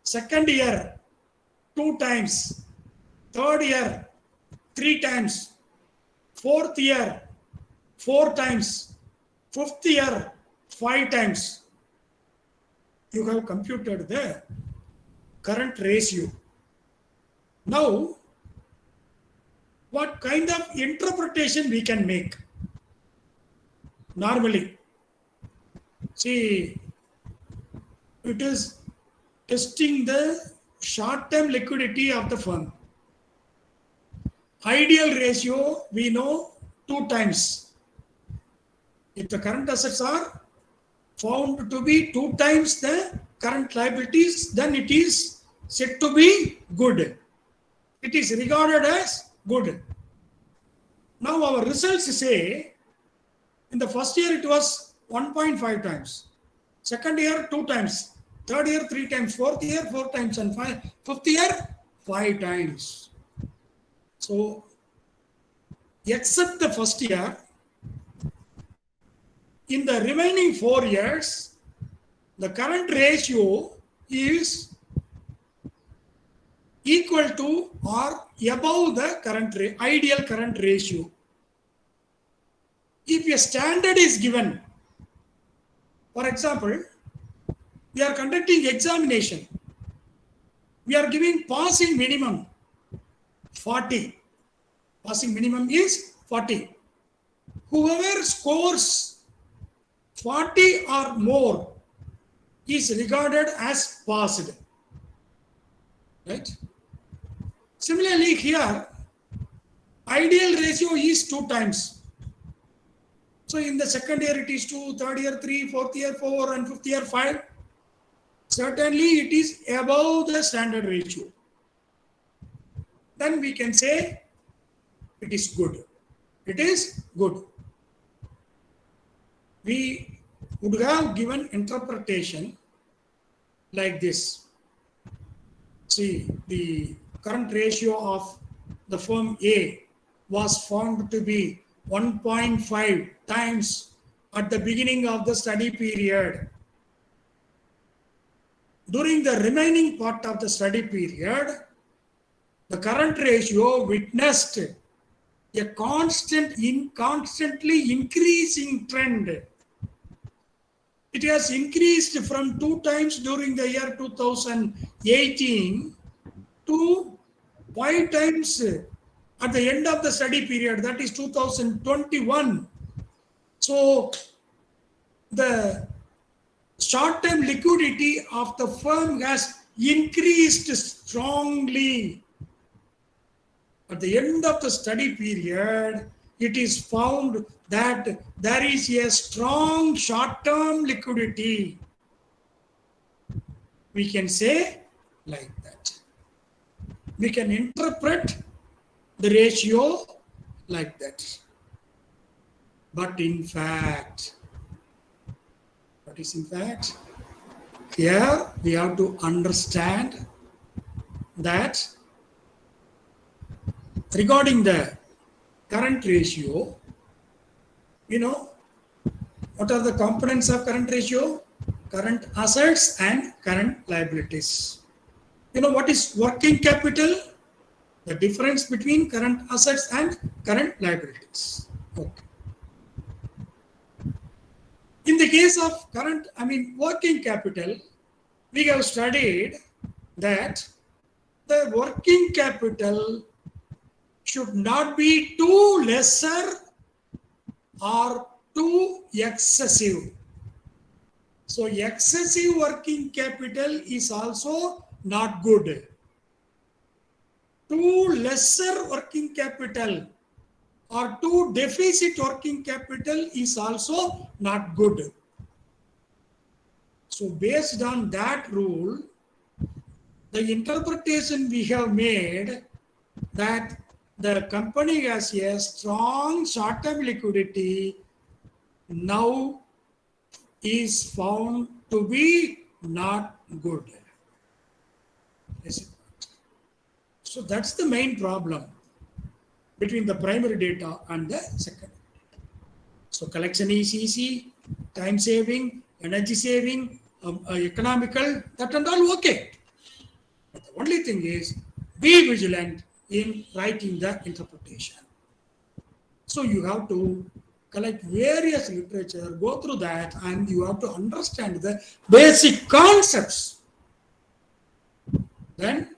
second year 2 times, third year 3 times, fourth year 4 times, fifth year 5 times. You have computed the current ratio. Now, what kind of interpretation we can make? Normally, see, it is testing the short-term liquidity of the firm. Ideal ratio, we know 2 times. If the current assets are found to be 2 times the current liabilities, then it is said to be good. It is regarded as good. Now our results say, in the first year it was 1.5 times, second year 2 times, third year 3 times, fourth year 4 times, and fifth year 5 times. So, except the first year, in the remaining 4 years, the current ratio is equal to or above the ideal current ratio. If a standard is given, for example, we are conducting examination, we are giving passing minimum 40. Passing minimum is 40. Whoever scores 40 or more is regarded as passed. Right? Similarly, here, ideal ratio is 2 times. So in the second year it is 2, third year 3, fourth year 4, and fifth year 5. Certainly it is above the standard ratio. Then we can say it is good. It is good. We would have given interpretation like this. See, the current ratio of the firm A was found to be 1.5 times at the beginning of the study period. During the remaining part of the study period, the current ratio witnessed a constantly increasing trend. It has increased from 2 times during the year 2018 to 5 times at the end of the study period, that is 2021. So the short-term liquidity of the firm has increased strongly. At the end of the study period, it is found that there is a strong short-term liquidity. We can say like that. We can interpret the ratio like that. But in fact, what is in fact? Here we have to understand that regarding the current ratio, what are the components of current ratio? Current assets and current liabilities. What is working capital? The difference between current assets and current liabilities. Okay. In the case of working capital, we have studied that the working capital should not be too lesser or too excessive. So excessive working capital is also not good. Too lesser working capital or too deficit working capital is also not good. So based on that rule, the interpretation we have made that the company has a strong short-term liquidity now is found to be not good. So that's the main problem between the primary data and the secondary data. So collection is easy, time saving, energy saving, economical, that and all okay. But the only thing is be vigilant in writing the interpretation. So you have to collect various literature, go through that, and you have to understand the basic concepts. Then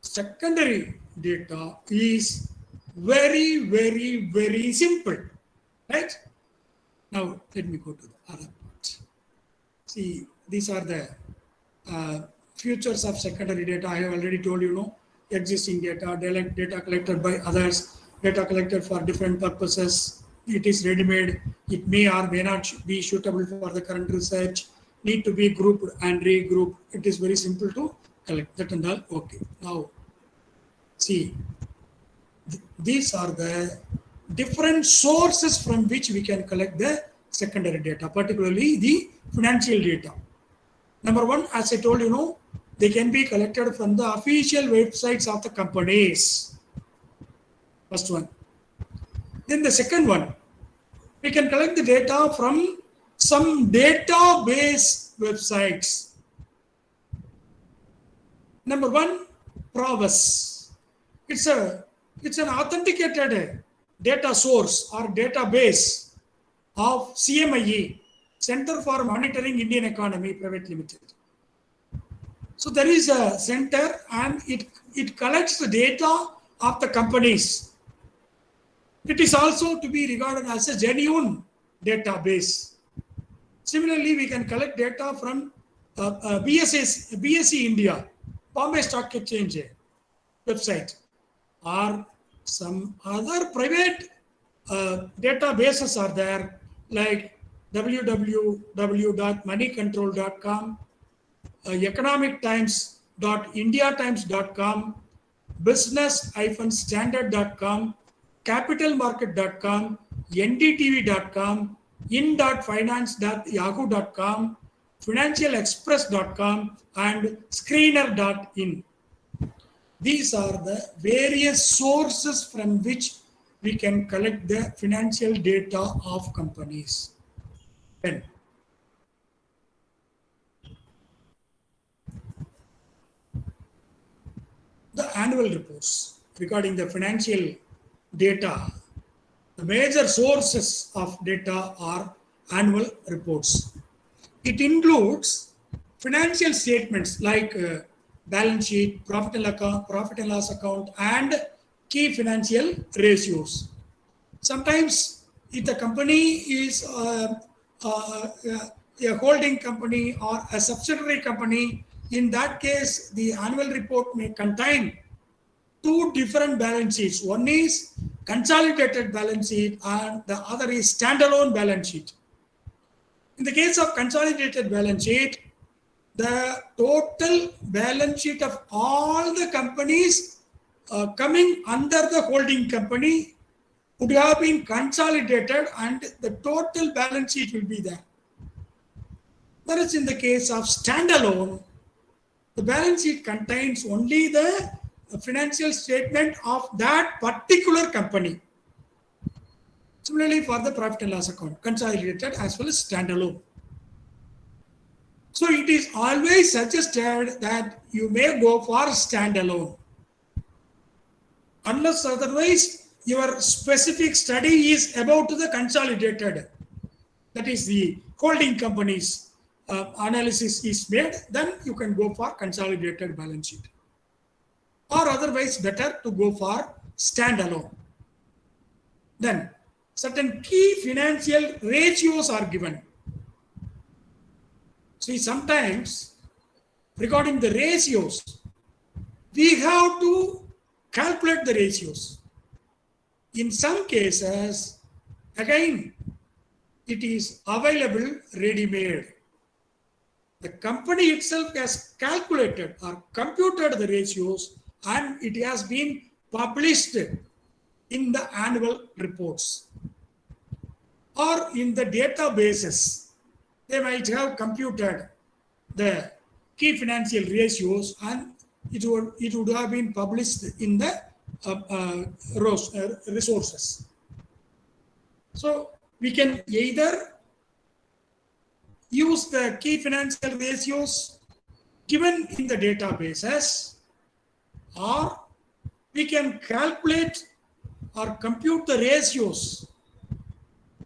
secondary data is very, very, very simple, right? Now let me go to the other part. See, these are the features of secondary data. I have already told you, existing data, data collected by others, data collected for different purposes. It is ready-made. It may or may not be suitable for the current research. Need to be grouped and regrouped. It is very simple to collect that and all. Okay. Now, see, these are the different sources from which we can collect the secondary data, particularly the financial data. Number one, as I told you, they can be collected from the official websites of the companies. First one. Then the second one, we can collect the data from some database websites. Number one, Provis. It's an authenticated data source or database of CMIE, Center for Monitoring Indian Economy Private Limited. So there is a center and it collects the data of the companies. It is also to be regarded as a genuine database. Similarly, we can collect data from BSE India, Bombay Stock Exchange website, or some other private databases are there, like www.moneycontrol.com, economictimes.indiatimes.com, business-standard.com, capitalmarket.com, ndtv.com, in.finance.yahoo.com, financialexpress.com, and screener.in. These are the various sources from which we can collect the financial data of companies. Then, the annual reports regarding the financial data. The major sources of data are annual reports. It includes financial statements like balance sheet, profit and loss account, and key financial ratios. Sometimes if the company is a holding company or a subsidiary company, in that case, the annual report may contain two different balance sheets. One is consolidated balance sheet and the other is standalone balance sheet. In the case of consolidated balance sheet, the total balance sheet of all the companies coming under the holding company would have been consolidated and the total balance sheet will be there. Whereas in the case of standalone, the balance sheet contains only the financial statement of that particular company. Similarly, for the profit and loss account, consolidated as well as standalone. So it is always suggested that you may go for standalone. Unless otherwise, your specific study is about the consolidated, that is the holding companies analysis is made, then you can go for consolidated balance sheet. Or otherwise, better to go for standalone. Then, certain key financial ratios are given. See, sometimes regarding the ratios, we have to calculate the ratios. In some cases, again, it is available ready-made. The company itself has calculated or computed the ratios and it has been published in the annual reports or in the databases. They might have computed the key financial ratios and it would have been published in the resources. So we can either use the key financial ratios given in the databases, or we can calculate or compute the ratios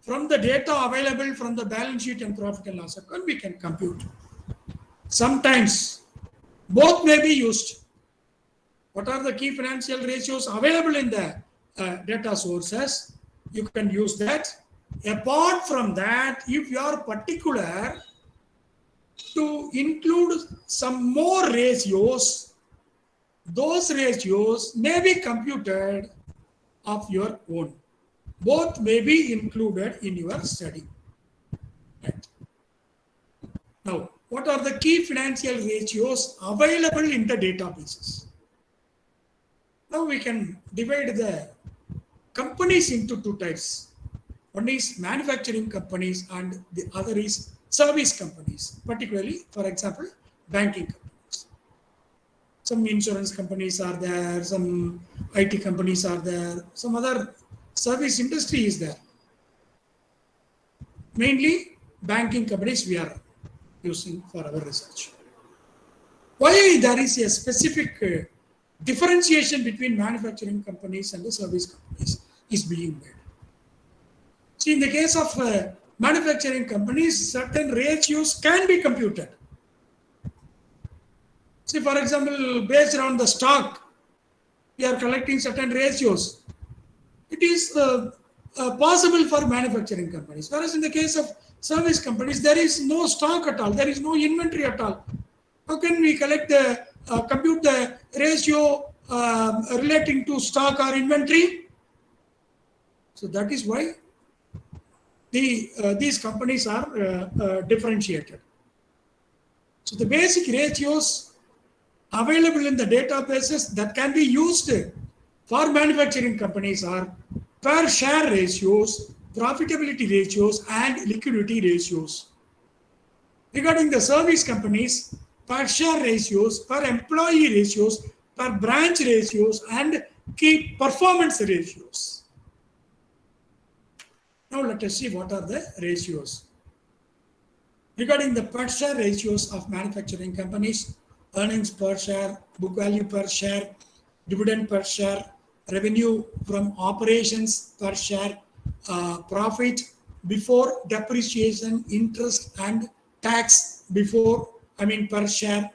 from the data available from the balance sheet and profit and loss account. We can compute. Sometimes both may be used. What are the key financial ratios available in the data sources? You can use that. Apart from that, if you are particular to include some more ratios, those ratios may be computed of your own. Both may be included in your study. Right. Now, what are the key financial ratios available in the databases? Now we can divide the companies into two types. One is manufacturing companies and the other is service companies, particularly, for example, banking companies. Some insurance companies are there, some IT companies are there, some other service industry is there. Mainly banking companies we are using for our research. Why there is a specific differentiation between manufacturing companies and the service companies is being made. See, in the case of manufacturing companies, certain ratios can be computed. See, for example, based on the stock, we are collecting certain ratios. It is possible for manufacturing companies. Whereas in the case of service companies, there is no stock at all. There is no inventory at all. How can we compute the ratio relating to stock or inventory? So that is why these companies are differentiated. So the basic ratios available in the databases that can be used for manufacturing companies are per share ratios, profitability ratios, and liquidity ratios. Regarding the service companies, per share ratios, per employee ratios, per branch ratios, and key performance ratios. Now let us see what are the ratios. Regarding the per share ratios of manufacturing companies, earnings per share, book value per share, dividend per share, revenue from operations per share, profit before depreciation, interest and tax per share,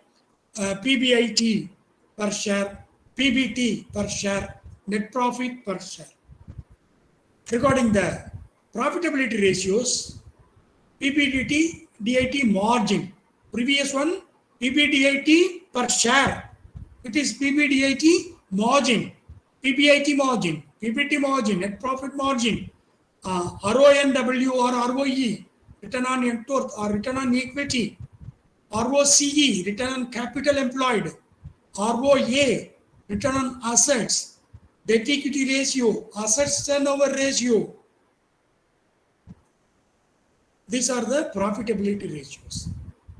PBIT per share, PBT per share, net profit per share. Regarding the profitability ratios, PBDT, DIT margin. Previous one, PBDIT per share. It is PBDIT margin, PBIT margin, PBT margin, net profit margin, RONW or ROE, return on net worth or return on equity, ROCE, return on capital employed, ROA, return on assets, debt equity ratio, assets turnover ratio. These are the profitability ratios.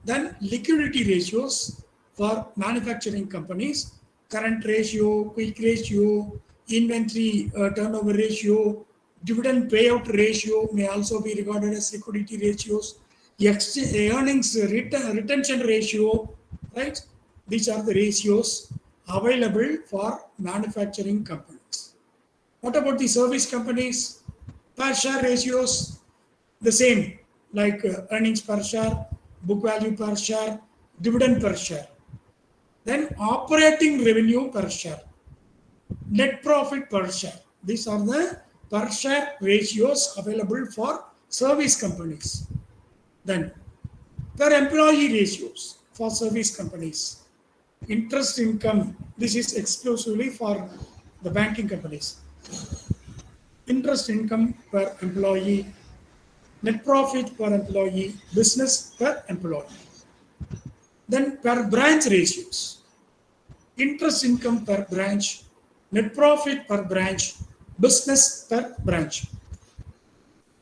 Then liquidity ratios for manufacturing companies, current ratio, quick ratio, inventory turnover ratio, dividend payout ratio may also be regarded as liquidity ratios, earnings retention ratio, right? These are the ratios available for manufacturing companies. What about the service companies? Per share ratios, the same, like earnings per share, book value per share, dividend per share. Then operating revenue per share, net profit per share. These are the per share ratios available for service companies. Then per employee ratios for service companies. Interest income, this is exclusively for the banking companies. Interest income per employee, net profit per employee, business per employee. Then per branch ratios, interest income per branch, net profit per branch, business per branch.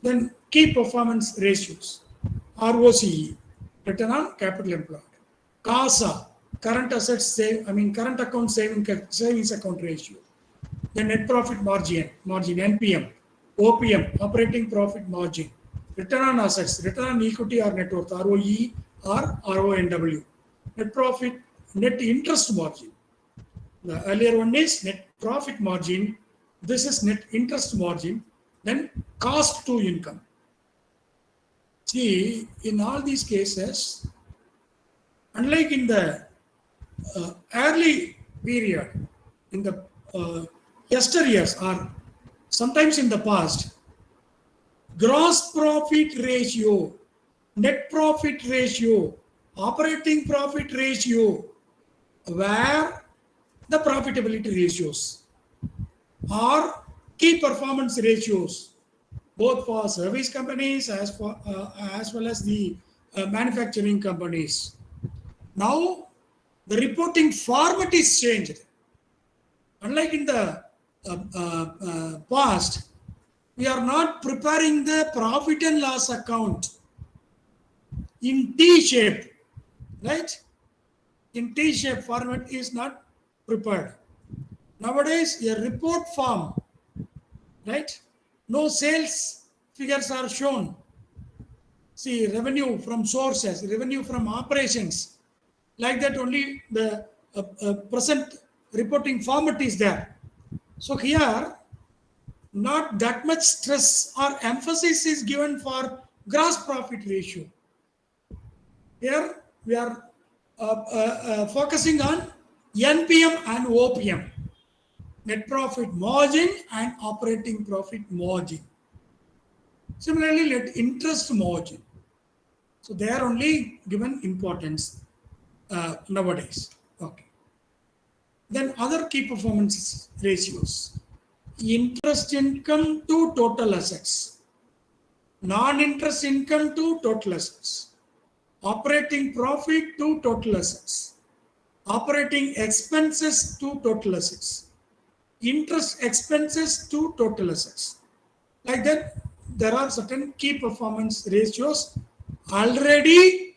Then key performance ratios, ROCE, return on capital employed, CASA, current assets current account savings account ratio. Then net profit margin, NPM, OPM, operating profit margin, return on assets, return on equity or net worth, ROE or RONW, net profit, net interest margin. The earlier one is net profit margin. This is net interest margin. Then cost to income. See, in all these cases, unlike in the early period, in the yesteryears or sometimes in the past, gross profit ratio, net profit ratio, operating profit ratio were the profitability ratios or key performance ratios, both for service companies as well as the manufacturing companies. Now the reporting format is changed. Unlike in the past, we are not preparing the profit and loss account in T-shape, right? In T-shape format is not prepared. Nowadays, a report form, right? No sales figures are shown. See, revenue from sources, revenue from operations. Like that only the present reporting format is there. So here, not that much stress or emphasis is given for gross profit ratio. Here we are focusing on NPM and OPM, net profit margin and operating profit margin. Similarly, net interest margin. So they are only given importance nowadays. Okay. Then other key performance ratios. Interest income to total assets, non-interest income to total assets, operating profit to total assets, operating expenses to total assets, interest expenses to total assets. Like that, there are certain key performance ratios already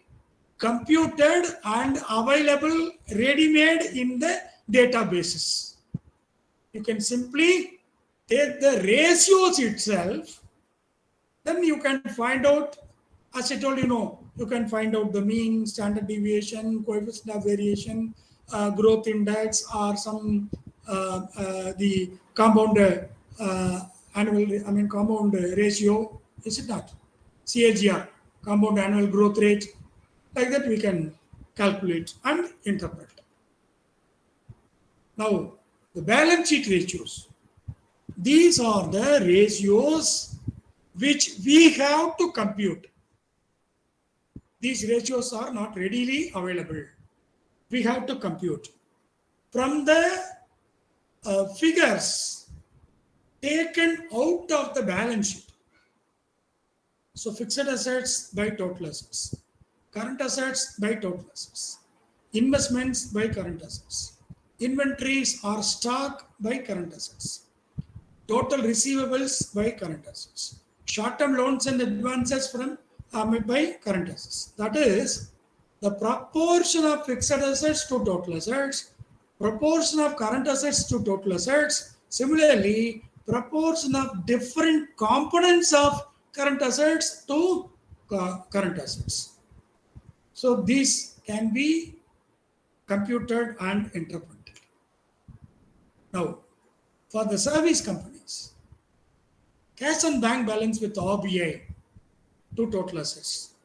computed and available ready-made in the databases. You can simply take the ratios itself, then you can find out, as I told you, you can find out the mean, standard deviation, coefficient of variation, growth index, or some the compound compound ratio, is it not? CAGR, compound annual growth rate. Like that we can calculate and interpret. Now, the balance sheet ratios. These are the ratios which we have to compute. these ratios are not readily available. We have to compute. From the figures taken out of the balance sheet. So fixed assets by total assets, current assets by total assets, investments by current assets, inventories or stock by current assets, total receivables by current assets, short-term loans and advances from by current assets. That is the proportion of fixed assets to total assets, proportion of current assets to total assets. Similarly, proportion of different components of current assets to current assets. So these can be computed and interpreted. Now, for the service companies, cash and bank balance with RBI to total assets,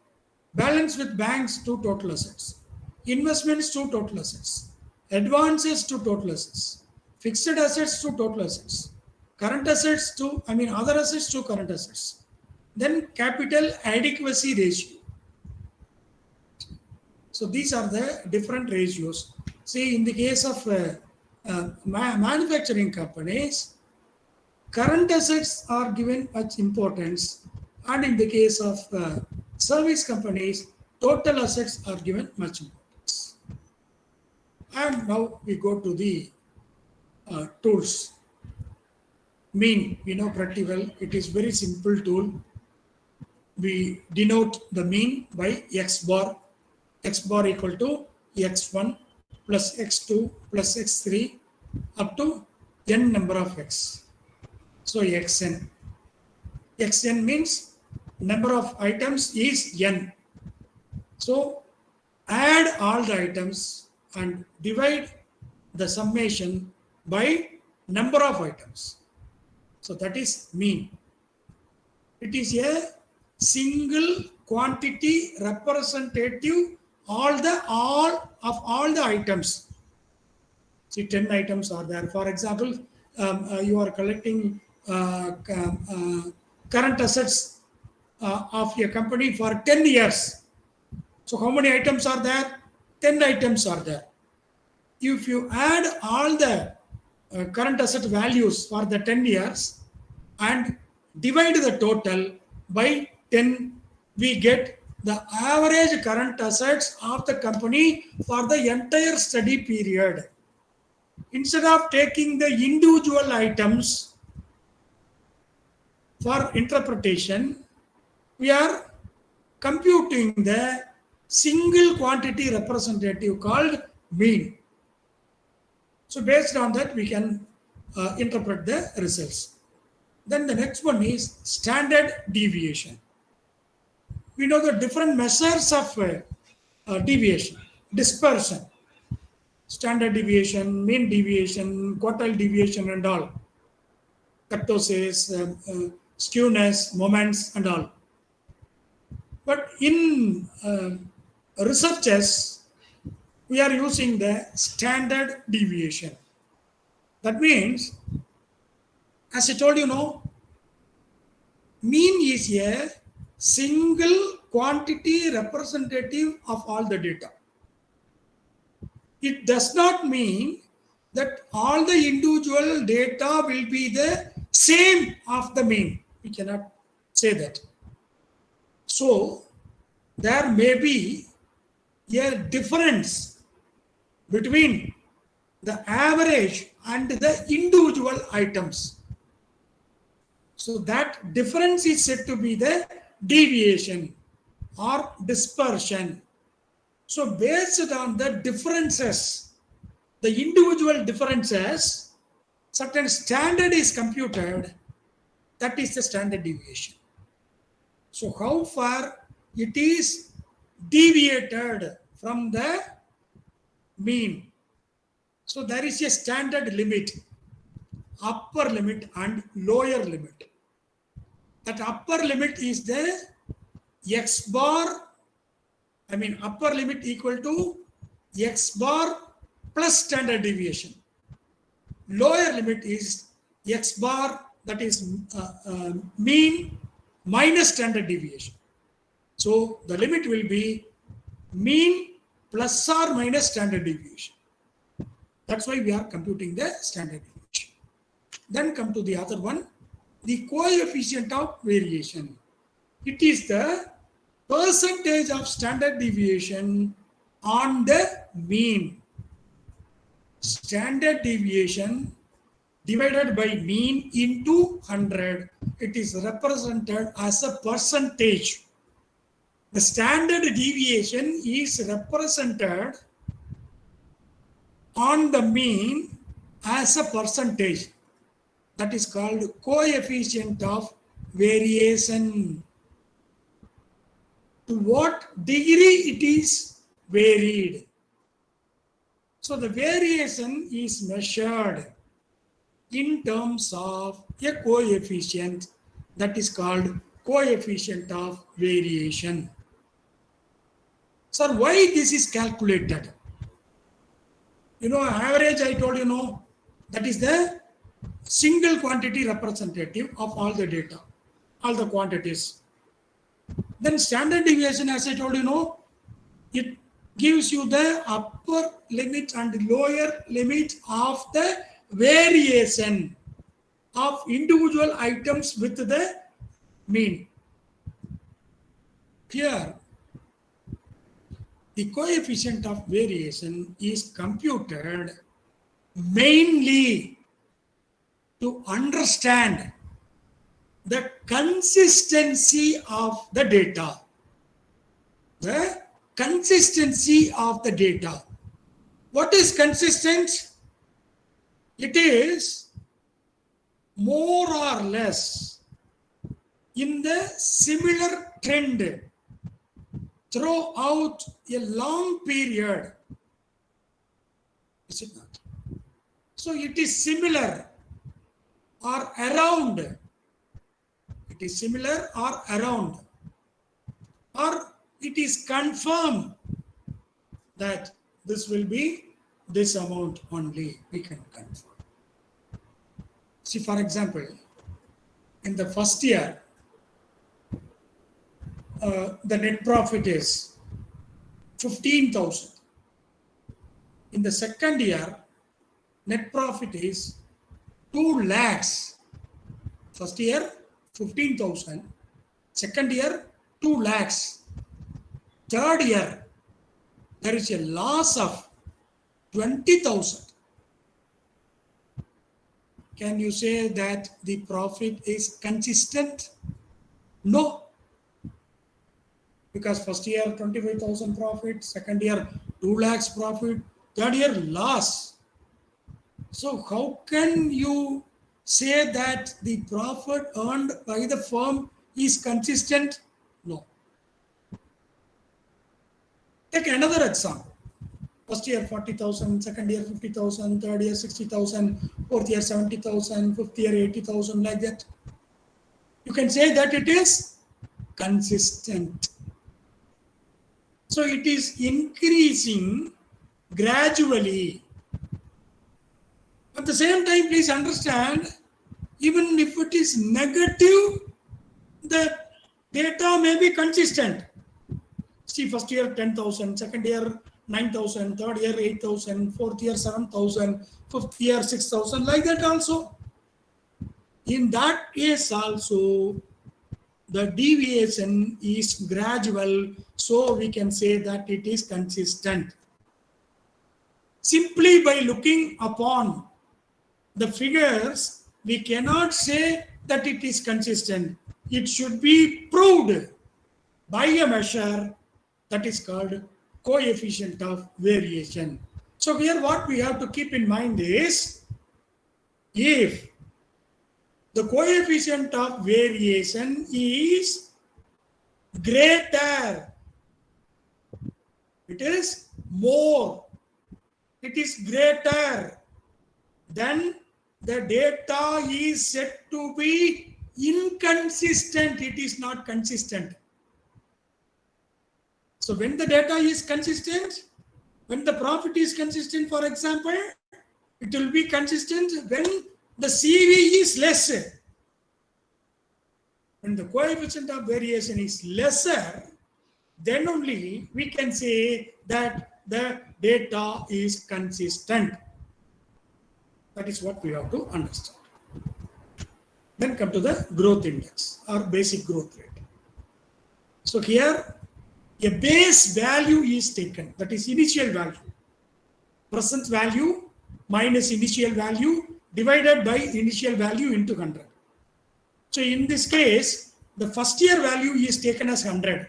balance with banks to total assets, investments to total assets, advances to total assets, fixed assets to total assets, current assets to, other assets to current assets. Then capital adequacy ratio. So these are the different ratios. See, in the case of manufacturing companies, current assets are given much importance, and in the case of service companies, total assets are given much importance. And now we go to the tools. Mean, we know pretty well. It is very simple tool. We denote the mean by x bar equal to x1 plus x2 plus x3 up to n number of x. So xn. Xn means number of items is n. So add all the items and divide the summation by number of items. So that is mean. It is a single quantity representative all of all the items. See, 10 items are there. For example, you are collecting current assets of your company for 10 years. So how many items are there? 10 items are there. If you add all the current asset values for the 10 years and divide the total by 10, we get the average current assets of the company for the entire study period. Instead of taking the individual items for interpretation, we are computing the single quantity representative called mean. So based on that, we can interpret the results. Then the next one is standard deviation. We know the different measures of deviation, dispersion, standard deviation, mean deviation, quartile deviation and all, kurtosis, skewness, moments and all. But in researches, we are using the standard deviation. That means, as I told you now, mean is a single quantity representative of all the data. It does not mean that all the individual data will be the same of the mean. We cannot say that. So there may be a difference between the average and the individual items. So that difference is said to be the deviation or dispersion. So based on the differences, the individual differences, certain standard is computed. That is the standard deviation. So how far it is deviated from the mean. So there is a standard limit, upper limit and lower limit. That upper limit is the x bar, upper limit equal to x bar plus standard deviation. Lower limit is x bar, that is mean minus standard deviation. So the limit will be mean plus or minus standard deviation. That's why we are computing the standard deviation. Then come to the other one, the coefficient of variation. It is the percentage of standard deviation on the mean. Standard deviation divided by mean into 100, it is represented as a percentage. The standard deviation is represented on the mean as a percentage. That is called coefficient of variation. To what degree it is varied. So the variation is measured in terms of a coefficient that is called coefficient of variation. Sir, why this is calculated? Average, I told that is the single quantity representative of all the data, all the quantities. Then standard deviation, as I told it gives you the upper limit and lower limit of the variation of individual items with the mean. Here, the coefficient of variation is computed mainly to understand the consistency of the data. The consistency of the data. What is consistent? It is more or less in the similar trend throughout a long period. Is it not? So it is similar or around. It is similar or around. Or it is confirmed that this will be this amount only. We can confirm. See, for example, in the first year, the net profit is 15,000. In the second year, net profit is 2 lakhs. First year, 15,000. Second year, 2 lakhs. Third year, there is a loss of 20,000. Can you say that the profit is consistent? No. Because first year 25,000 profit, second year 2 lakhs profit, third year loss. So how can you say that the profit earned by the firm is consistent? No. Take another example. First year 40,000, second year 50,000, third year 60,000, fourth year 70,000, fifth year 80,000, like that. You can say that it is consistent. So it is increasing gradually. At the same time, please understand, even if it is negative, the data may be consistent. See, first year 10,000, second year 9,000, third year 8,000, fourth year 7,000, fifth year 6,000, like that also. In that case also, the deviation is gradual, so we can say that it is consistent. Simply by looking upon the figures, we cannot say that it is consistent. It should be proved by a measure that is called coefficient of variation. So here what we have to keep in mind is, if the coefficient of variation is greater, it is more, it is greater, then the data is said to be inconsistent. It is not consistent. So when the data is consistent, when the profit is consistent, for example, it will be consistent when the CV is less. When the coefficient of variation is lesser, then only we can say that the data is consistent. That is what we have to understand. Then come to the growth index or basic growth rate. So here a base value is taken, that is initial value. Present value minus initial value divided by initial value into 100. So in this case, the first year value is taken as 100.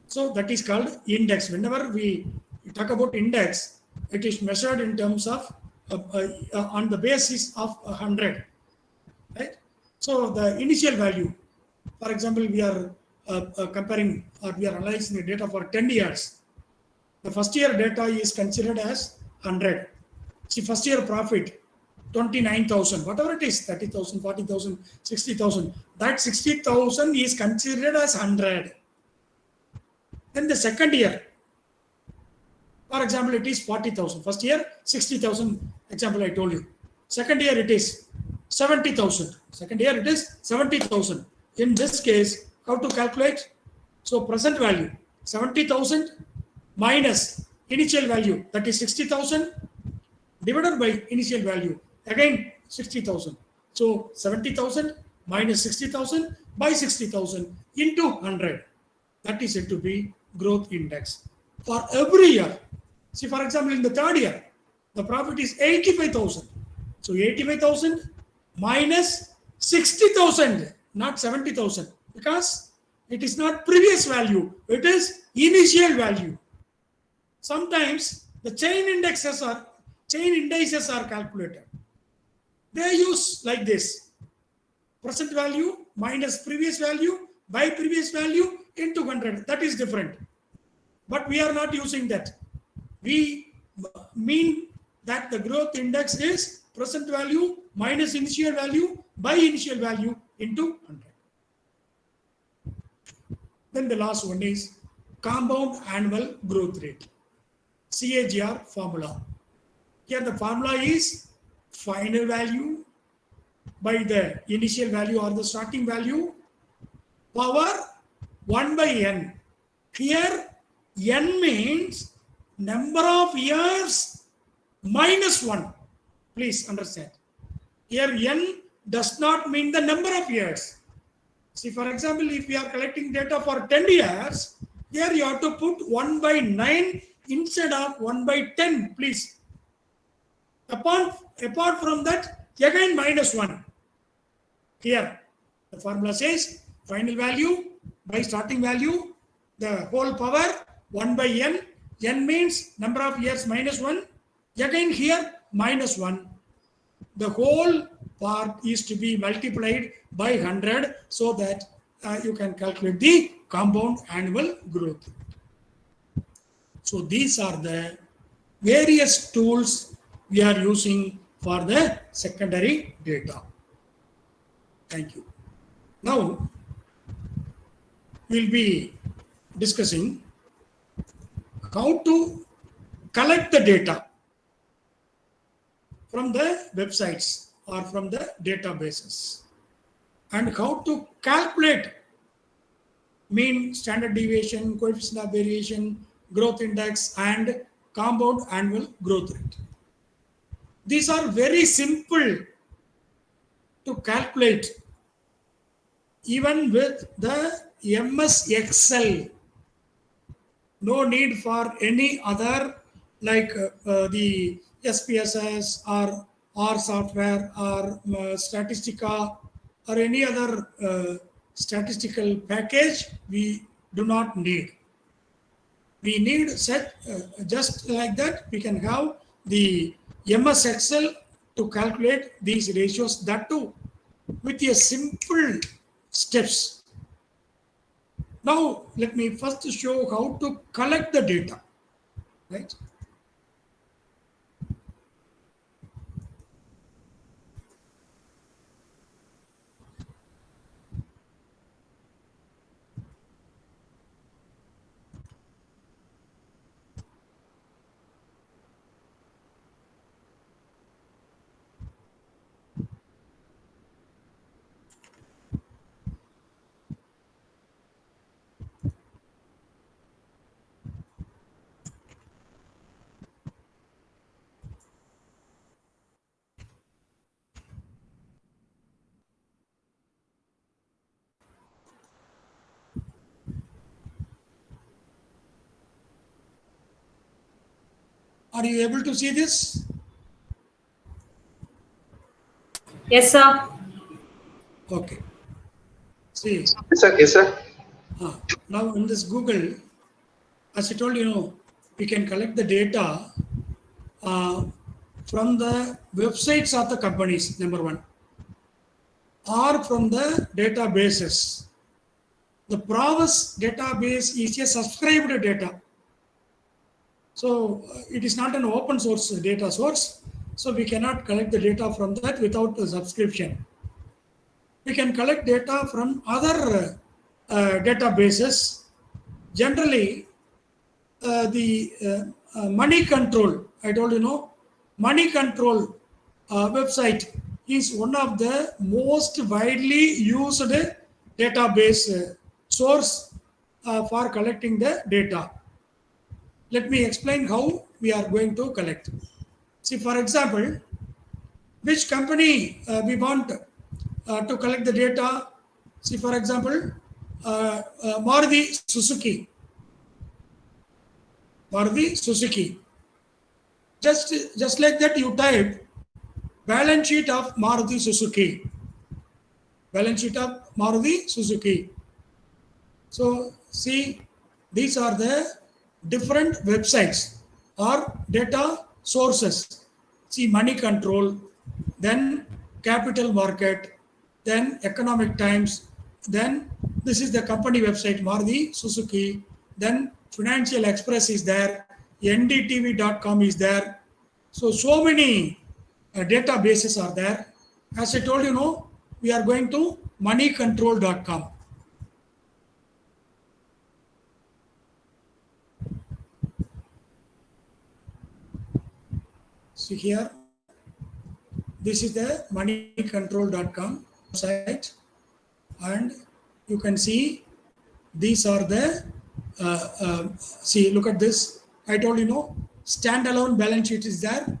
So that is called index. Whenever we talk about index, it is measured in terms of on the basis of 100, right? So the initial value, for example, we are comparing or we are analyzing the data for 10 years. The first year data is considered as 100. See, first year profit 29,000, whatever it is, 30,000, 40,000, 60,000. That 60,000 is considered as 100. Then the second year, for example, it is 40,000. First year, 60,000, example I told you. Second year, it is 70,000. Second year, it is 70,000. In this case, how to calculate? So present value, 70,000 minus initial value, that is 60,000, divided by initial value, again 60,000. So 70,000 minus 60,000 by 60,000 into 100. That is said to be growth index for every year. See, for example, in the third year, the profit is 85,000. So 85,000 minus 60,000, not 70,000, because it is not previous value, it is initial value. Sometimes the chain indices are calculated. They use like this: present value minus previous value by previous value into 100. That is different. But we are not using that. We mean that the growth index is present value minus initial value by initial value into 100. Then the last one is compound annual growth rate, CAGR formula. Here the formula is final value by the initial value or the starting value power 1 by n. Here n means number of years minus 1. Please understand. Here n does not mean the number of years. See, for example, if we are collecting data for 10 years, here you have to put 1 by 9 instead of 1 by 10, please. Apart from that, again minus 1. Here, the formula says final value by starting value, the whole power 1 by n. N means number of years minus 1. Again here minus 1. The whole part is to be multiplied by 100 so that you can calculate the compound annual growth. So these are the various tools we are using for the secondary data. Thank you. Now we'll be discussing how to collect the data from the websites or from the databases, and how to calculate mean, standard deviation, coefficient of variation, growth index, and compound annual growth rate. These are very simple to calculate even with the MS Excel. No need for any other like the SPSS or R software or Statistica or any other statistical package. We do not need. We need set just like that. We can have the MS Excel to calculate these ratios, that too with a simple steps. Now let me first show how to collect the data, right? Are you able to see this? Yes, sir. Okay. See. Yes, sir. Yes, sir. Now in this Google, as I told you, we can collect the data from the websites of the companies, number one, or from the databases. The Pravas database is a subscribed data. So it is not an open source data source. So we cannot collect the data from that without a subscription. We can collect data from other databases. Generally, the money control, I told you, money control website is one of the most widely used database source for collecting the data. Let me explain how we are going to collect. See, for example, which company we want to collect the data. See, for example, Maruti Suzuki. Maruti Suzuki. Just like that, you type balance sheet of Maruti Suzuki. Balance sheet of Maruti Suzuki. So, see, these are the different websites or data sources. See, money control, then capital market, then economic times, then this is the company website, Maruti Suzuki, then Financial Express is there, ndtv.com is there. So many databases are there. As I told you, we are going to moneycontrol.com. See here, this is the moneycontrol.com site, and you can see these are the see, look at this. I told you, standalone balance sheet is there,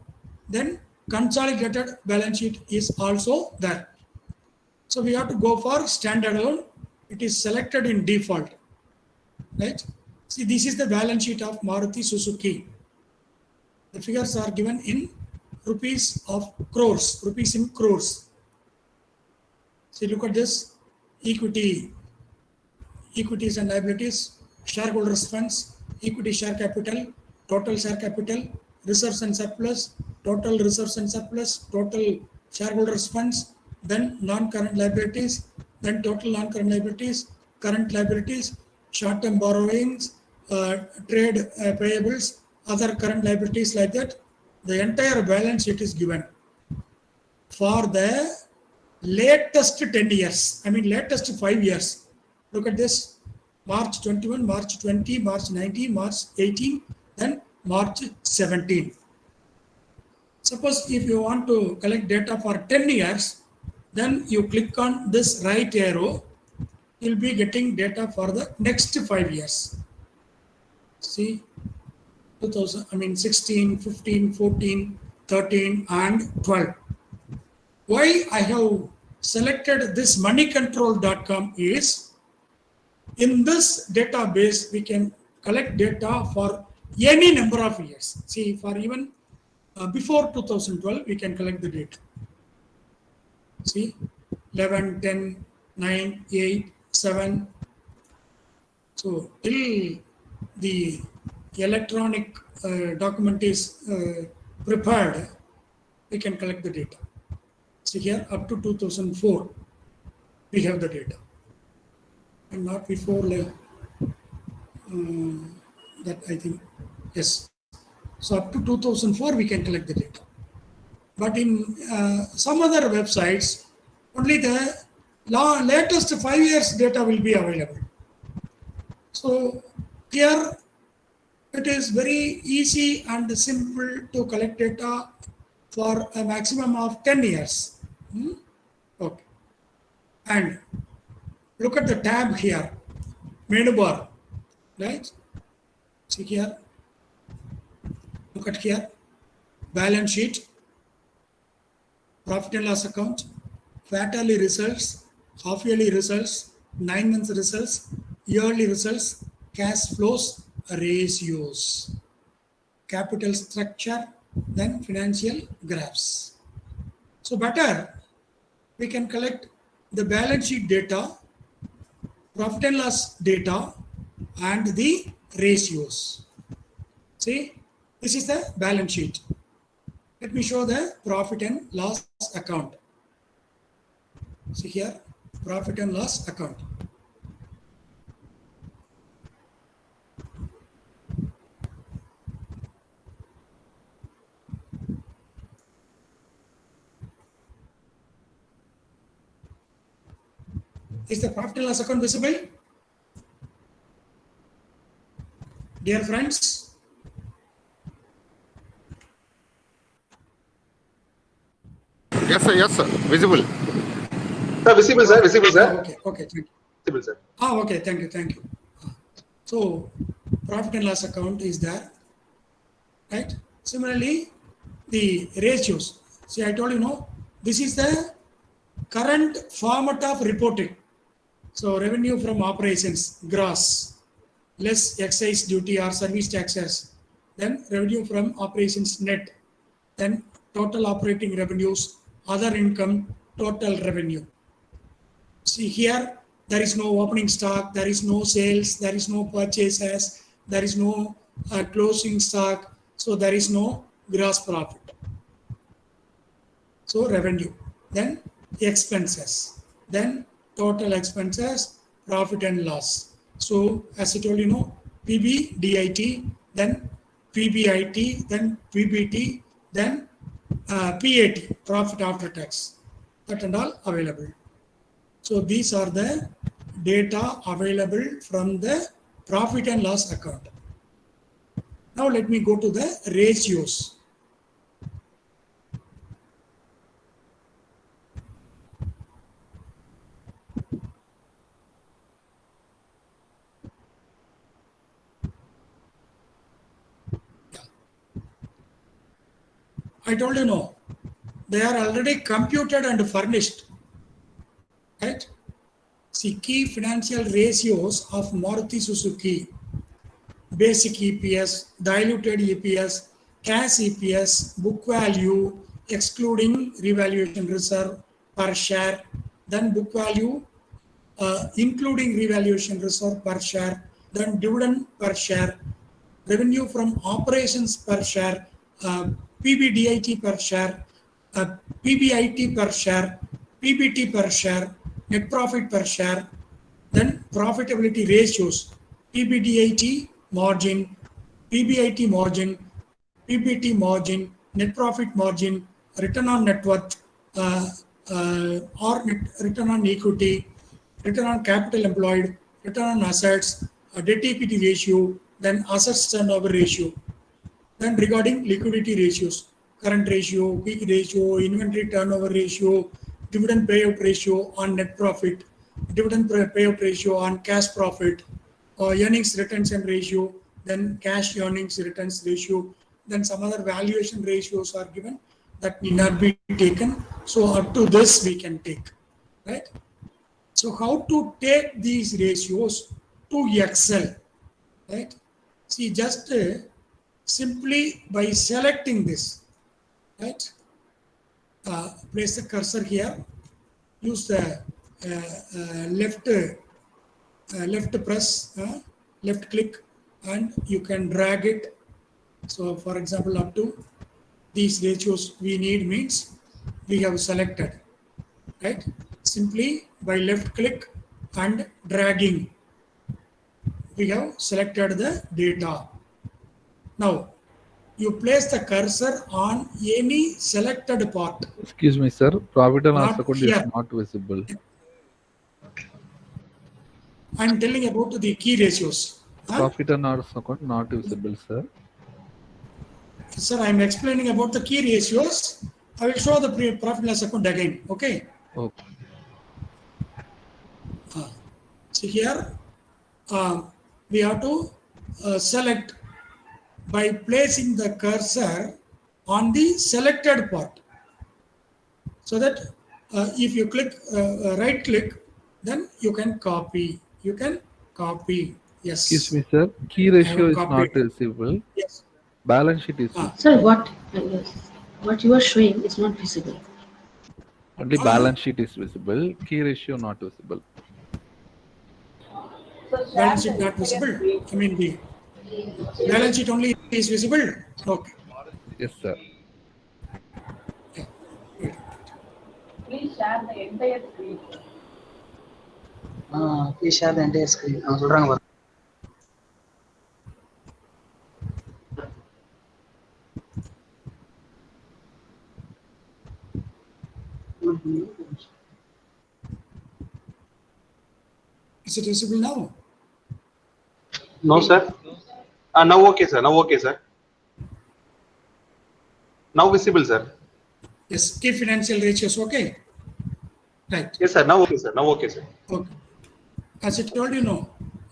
then consolidated balance sheet is also there. So we have to go for standalone. It is selected in default, right? See, this is the balance sheet of Maruti Suzuki. The figures are given in rupees of crores, rupees in crores. See, look at this. Equity, equities and liabilities, shareholders funds, equity share capital, total share capital, reserves and surplus, total reserves and surplus, total shareholders funds, then non-current liabilities, then total non-current liabilities, current liabilities, short-term borrowings, trade payables, other current liabilities, like that. The entire balance sheet is given for the latest 10 years. I mean, latest 5 years. Look at this. March 21, March 20, March 19, March 18, then March 17. Suppose if you want to collect data for 10 years, then you click on this right arrow, you'll be getting data for the next 5 years. See, 16, 15, 14, 13, and 12. Why I have selected this moneycontrol.com is, in this database, we can collect data for any number of years. See, for even before 2012, we can collect the data. See, 11, 10, 9, 8, 7. So, till the electronic document is prepared, we can collect the data. See here, up to 2004, we have the data. And not before, like that, I think. Yes. So up to 2004, we can collect the data. But in some other websites, only the latest 5 years data will be available. So here, it is very easy and simple to collect data for a maximum of 10 years. Okay. And look at the tab here, menu bar, right? See here, look at here, balance sheet, profit and loss account, quarterly results, half yearly results, 9 months results, yearly results, cash flows, ratios. capital structure, then financial graphs. So better, we can collect the balance sheet data, profit and loss data, and the ratios. See, this is the balance sheet. Let me show the profit and loss account. See here, profit and loss account. Is the profit and loss account visible? Dear friends, Yes, sir. Visible. Sir, visible, sir. Visible, sir. Okay, thank you. Visible, sir. Okay, thank you. So, profit and loss account is there, right? Similarly, the ratios. See, I told you, this is the current format of reporting. So, revenue from operations, gross, less excise duty or service taxes, then revenue from operations net, then total operating revenues, other income, total revenue. See here, there is no opening stock, there is no sales, there is no purchases, there is no closing stock, so there is no gross profit. So revenue, then expenses, then total expenses, profit and loss. So as I told you, PBDIT, then PBIT, then PBT, then PAT, profit after tax, that and all available. So these are the data available from the profit and loss account. Now let me go to the ratios. I told you, they are already computed and furnished, right? See, key financial ratios of Maruti Suzuki: basic EPS, diluted EPS, cash EPS, book value, excluding revaluation reserve per share, then book value, including revaluation reserve per share, then dividend per share, revenue from operations per share, PBDIT per share, PBIT per share, PBT per share, net profit per share, then profitability ratios, PBDIT margin, PBIT margin, PBT margin, net profit margin, return on net worth, or return on equity, return on capital employed, return on assets, debt equity ratio, then assets turnover ratio. Then regarding liquidity ratios, current ratio, quick ratio, inventory turnover ratio, dividend payout ratio on net profit, dividend payout ratio on cash profit, earnings retention ratio, then cash earnings returns ratio, then some other valuation ratios are given that need not be taken. So up to this we can take, right? So how to take these ratios to Excel, right? See, just simply by selecting this, right? Place the cursor here, use the left press, left click, and you can drag it. So for example, up to these ratios we need means we have selected, right? Simply by left click and dragging, we have selected the data. Now, you place the cursor on any selected part. Excuse me, sir. Profit and loss Not account here. is not visible. I am telling about the key ratios. Profit and loss account not visible, sir. Sir, I am explaining about the key ratios. I will show the profit and loss account again. Okay. Okay. See here, we have to select by placing the cursor on the selected part, so that if you click right click, then you can copy. Yes. Excuse me, sir. Key ratio is copied. not visible. Yes. Balance sheet is Sir, what you are showing is not visible. only balance sheet is visible. Key ratio not visible. Balance sheet not visible. I mean, the balance sheet only is visible. Okay. Yes, sir. Yeah. Good. Please share the entire screen. Please share the entire screen. சொல்றாங்க பாருங்க. Is it visible now? No, sir. Now okay, sir. Now okay, sir. Now visible, sir. Yes. Key financial ratios. Okay. Right. Yes, sir. Now okay, sir. Now okay, sir. Okay. As I told you,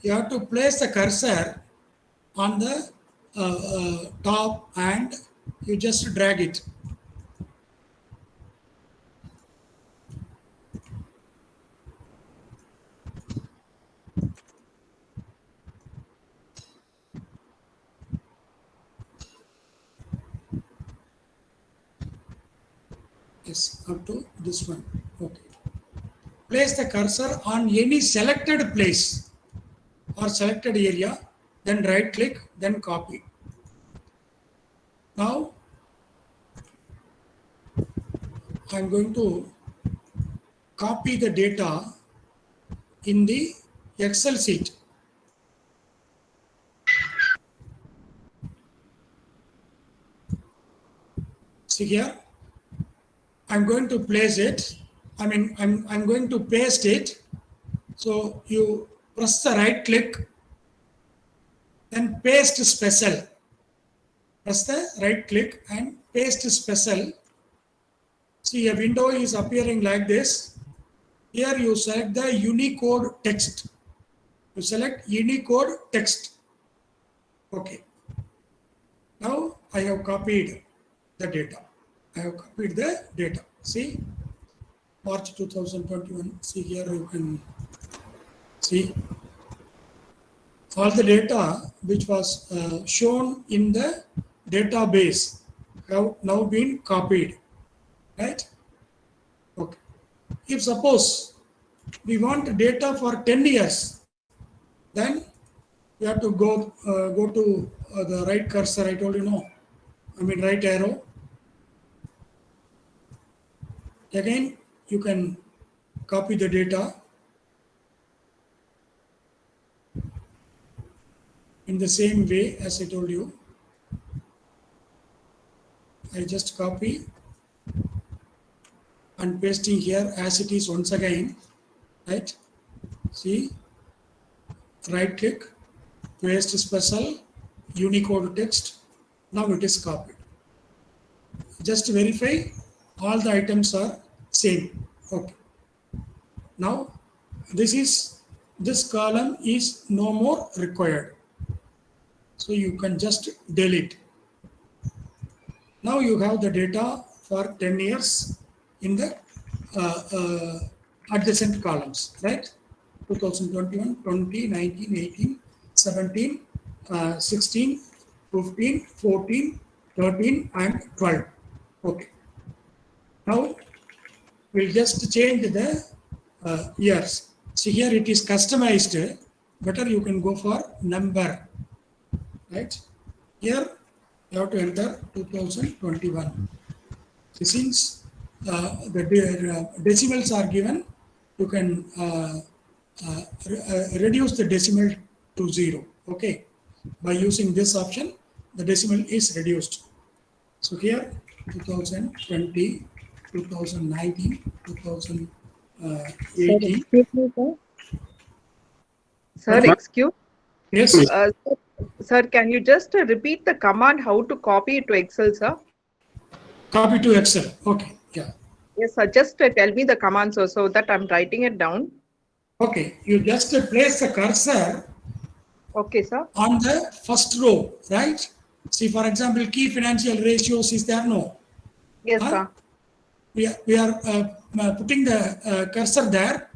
you have to place the cursor on the top and you just drag it. Yes, up to this one. Okay. Place the cursor on any selected place or selected area, then right click, then copy. Now I'm going to copy the data in the Excel sheet. See here, I'm going to place it. I'm going to paste it. So you press the right click, then paste special. Press the right click and paste special. See, a window is appearing like this. Here you select the Unicode text. You select Unicode text. Okay. Now I have copied the data. I have copied the data. See, March 2021. See here, you can see all the data which was shown in the database have now been copied, right? Okay. If suppose we want data for 10 years, then you have to go to the right cursor. I told you right arrow. Again, you can copy the data in the same way as I told you. I just copy and pasting here as it is once again, right? See, right click, paste special, Unicode text. Now it is copied. Just verify all the items are same. Okay. Now this column is no more required. So you can just delete. Now you have the data for 10 years in the adjacent columns, right? 2021, 20, 19, 18, 17, 16, 15, 14, 13, and 12. Okay. Now we'll just change the years. See here it is customized. Better you can go for number, right? Here you have to enter 2021. Since the decimals are given, you can reduce the decimal to 0. Okay. By using this option, the decimal is reduced. So here 2020, 2019, 2018. Sir, excuse. Yes. Sir, can you just repeat the command how to copy it to Excel, sir? Copy to Excel. Okay. Yeah. Yes, sir. Just tell me the command, sir, so that I'm writing it down. Okay. You just place the cursor. Okay, sir. On the first row, right? See, for example, key financial ratios is there? No. Yes, sir. We are putting the cursor there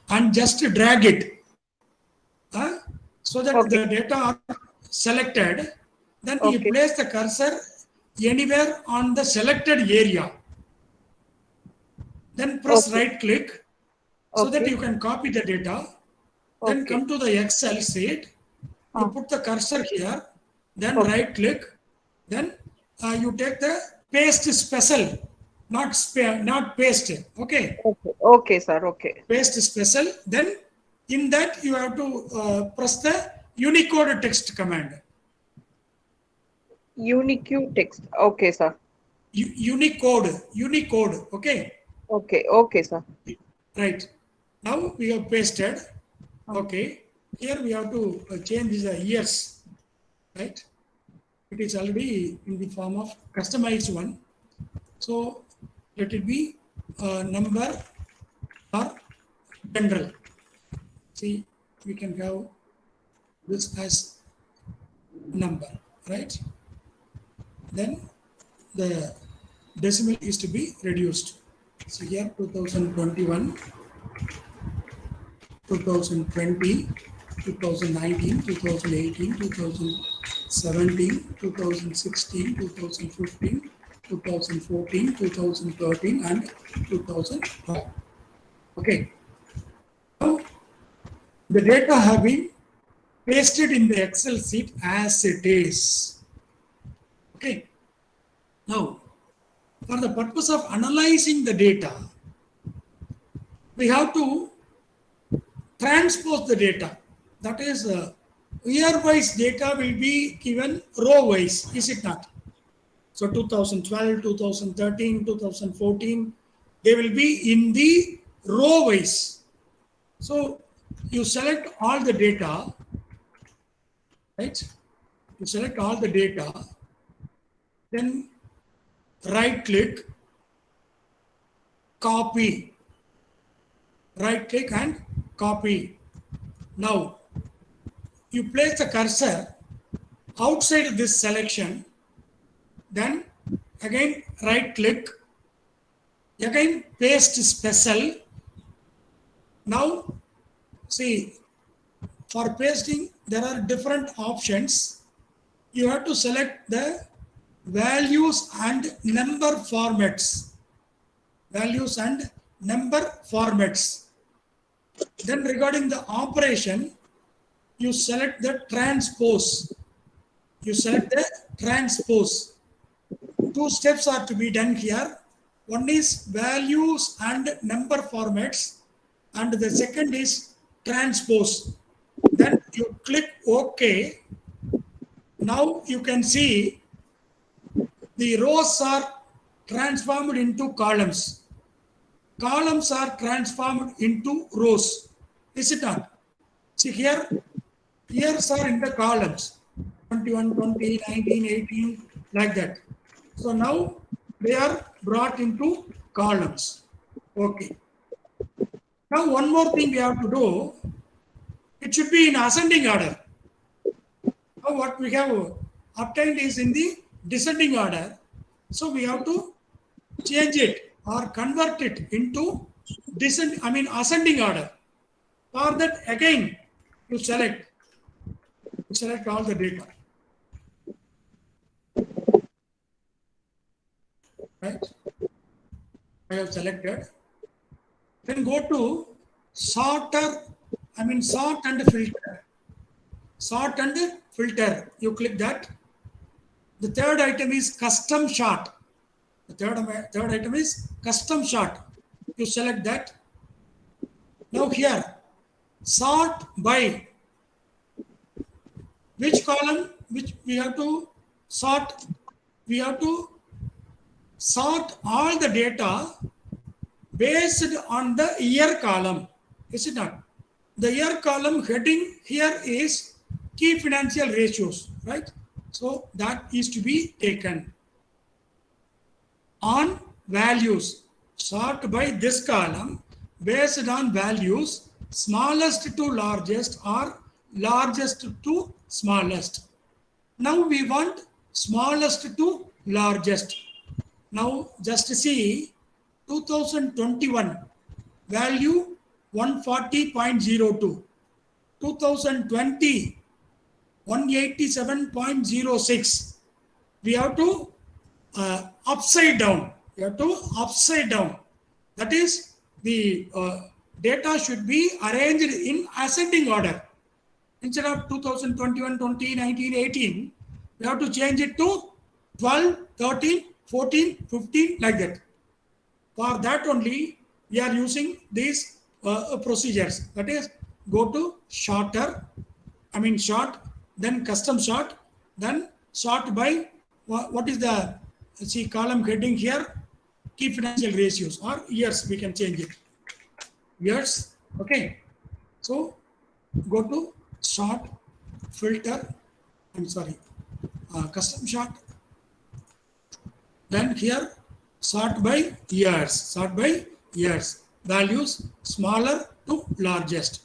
and just drag it so that the data are selected Then you place the cursor anywhere on the selected area. Then press right click so that you can copy the data. Then come to the Excel sheet. You put the cursor here. Then right click. Then you take the paste special, not paste. Okay. Okay, sir. Okay. Paste special. Then in that you have to press the Unicode text command. Unicode text. Okay, sir. Unicode. Okay. Okay, sir. Right. Now we have pasted. Okay. Here we have to change the years. Right. It is already in the form of customized one. So let it be number or general. See, we can have this as number, right? Then the decimal is to be reduced. So here 2021, 2020, 2019, 2018, 2017, 2016, 2015, 2014, 2013, and 2012. Okay. Now, the data have been pasted in the Excel sheet as it is. Okay. Now, for the purpose of analyzing the data, we have to transpose the data. That is, year-wise data will be given row-wise, is it not? So 2012, 2013, 2014, they will be in the row-wise. So you select all the data, right? You select all the data, then right-click, copy, right-click and copy. Now, you place the cursor outside this selection, then again right-click, again paste special. Now, see, for pasting, there are different options. You have to select the values and number formats. Values and number formats. Then regarding the operation, you select the transpose. You select the transpose. Two steps are to be done here. One is values and number formats, and the second is transpose. Then you click OK. Now you can see the rows are transformed into columns. Columns are transformed into rows. Is it not? See here, years are in the columns. 21, 20, 19, 18, like that. So now they are brought into columns. Okay. Now one more thing we have to do. It should be in ascending order. Now what we have obtained is in the descending order. So we have to change it or convert it into ascending order. For that again you select all the data. Right? I have selected. Then go to sort and filter. Sort and filter. You click that. The third item is custom chart. The third item is custom chart. You select that. Now here, sort by. Which column? Which we have to sort? We have to sort all the data based on the year column. Is it not? The year column heading here is key financial ratios, right? So that is to be taken. On values, sort by this column based on values, smallest to largest or largest to smallest. Now we want smallest to largest. Now just see 2021 value 140.02, 2020 187.06. We have to upside down. You have to upside down. That is, the data should be arranged in ascending order. Instead of 2021, 20, 19, 18, we have to change it to 12, 13, 14, 15, like that. For that only, we are using these procedures. That is, go to short, then custom sort, then sort by what is the column heading here, key financial ratios, or years, we can change it. Years, okay. So go to sort, filter, custom sort. Then here sort by years, values smaller to largest.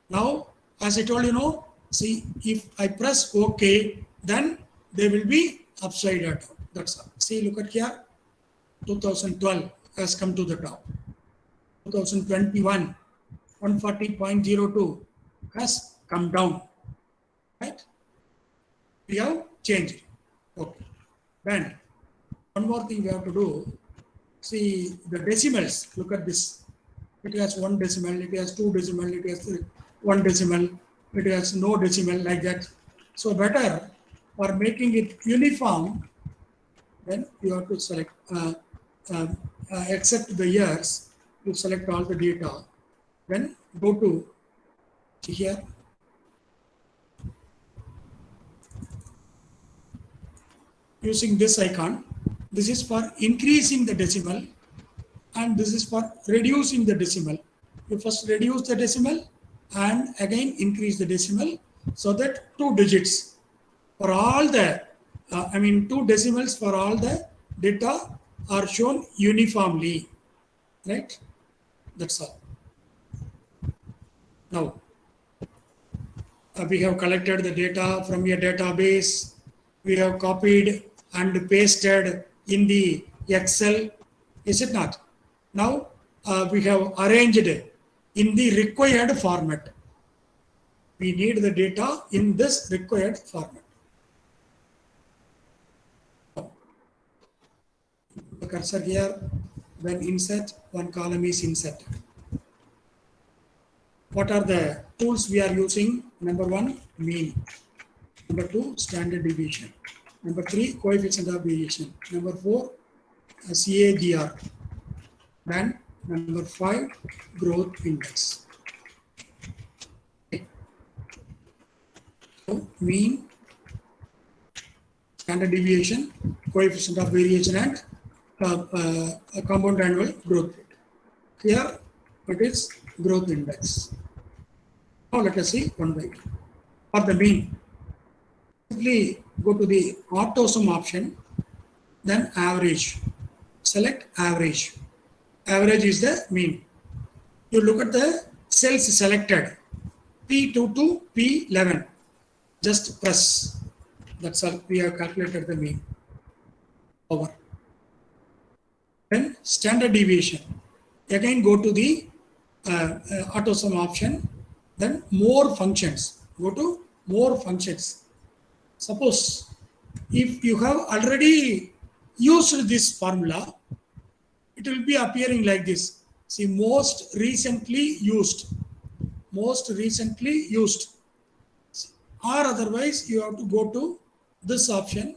Now, as I told you, see, if I press OK, then they will be upside down. That's all. See, look at here. 2012 has come to the top. 2021, 140.02 has come down. Right? We have changed it. Okay. Then, one more thing we have to do. See, the decimals. Look at this. It has 1 decimal, it has 2 decimal, it has 1 decimal, it has no decimal, like that. So better for making it uniform, then you have to select, except the years, you select all the data. Then go to here. Using this icon, this is for increasing the decimal, and this is for reducing the decimal. You first reduce the decimal and again increase the decimal, so that 2 digits for all the, 2 decimals for all the data are shown uniformly, right? That's all. Now, we have collected the data from your database. We have copied and pasted in the Excel, is it not? Now, we have arranged it in the required format. We need the data in this required format. The cursor here, when insert, one column is inserted. What are the tools we are using? Number 1, mean. Number 2, standard deviation. Number 3, coefficient of variation. Number 4, CAGR. Then number 5, growth index. Okay. So mean, standard deviation, coefficient of variation, and compound annual growth rate. Here it is growth index. Now let us see one by one. For the mean, simply go to the auto-sum option, then average. Select average. Average is the mean. You look at the cells selected, P2 to P11. Just press. That's all. We have calculated the mean. Over. Then standard deviation. Again go to the auto-sum option. Then more functions. Go to more functions. Suppose if you have already used this formula, it will be appearing like this. See, most recently used. Most recently used. Or otherwise, you have to go to this option,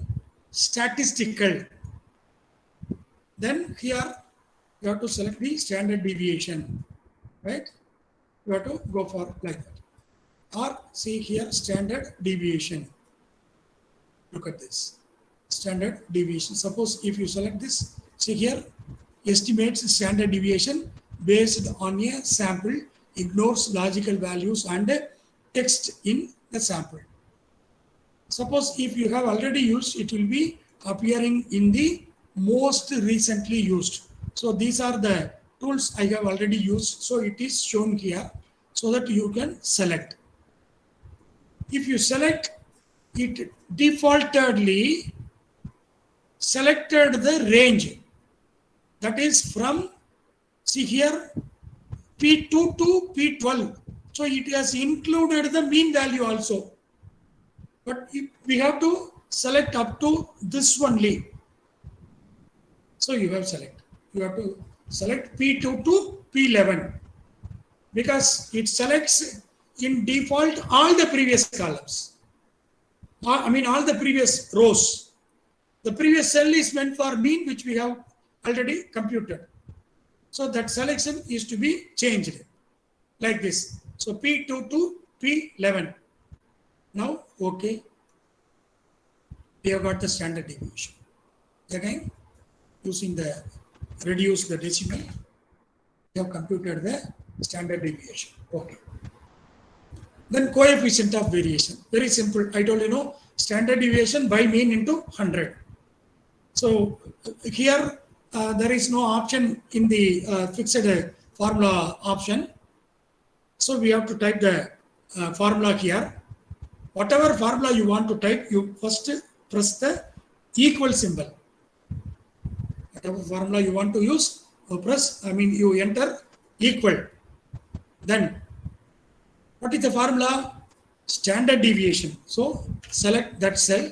statistical. Then here, you have to select the standard deviation. Right? You have to go for like that. Or see here, standard deviation. Look at this. Standard deviation. Suppose if you select this, see here, estimates standard deviation based on a sample, ignores logical values and text in the sample. Suppose if you have already used, it will be appearing in the most recently used. So these are the tools I have already used. So it is shown here so that you can select. If you select, it defaultedly selected the range. That is from, see here, P2 to P12. So it has included the mean value also. but we have to select up to this only. So you have to select P2 to P11 because it selects in default all the previous columns. I mean all the previous rows. The previous cell is meant for mean, which we have already computed. So that selection is to be changed like this. So P2 to P11. Now, okay. We have got the standard deviation. Again, using the reduce the decimal, we have computed the standard deviation. Okay. Then coefficient of variation. Very simple. I told you, no, standard deviation by mean into 100. So here there is no option in the fixed formula option. So we have to type the formula here. Whatever formula you want to type, you first press the equal symbol. Whatever formula you want to use, you enter equal. Then what is the formula? Standard deviation. So select that cell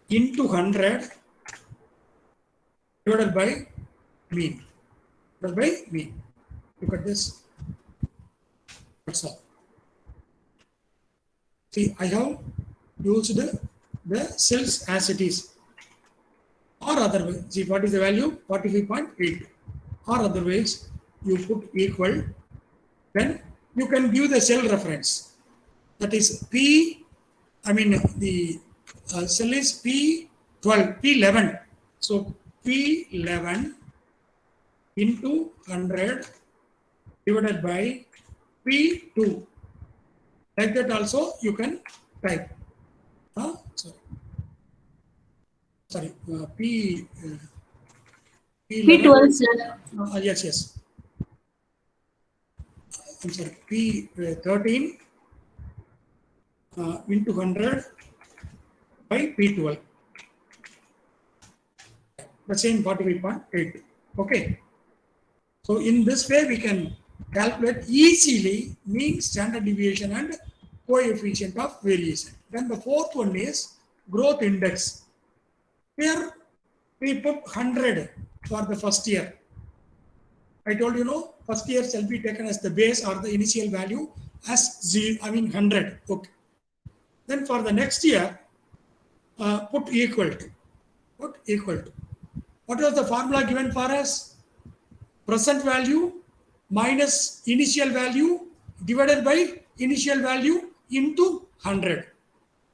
into 100 divided by mean. Divided by mean. Look at this. That's all. See, I have used the cells as it is. Or otherwise, see what is the value? 45.8. Or otherwise, you put equal. Then you can give the cell reference. That is the cell is P12, P11. So P11 into 100 divided by P2. Like that also you can type. P12, sir. Yes. I'm sorry, P13 into 100 by P12. The same 45.8. Okay. So in this way we can calculate easily mean, standard deviation and coefficient of variation. Then the fourth one is growth index. Here we put 100 for the first year. I told you, no, first year shall be taken as the base or the initial value as 100. Okay. Then for the next year, put equal to. Put equal to. What was the formula given for us? Present value minus initial value divided by initial value into 100.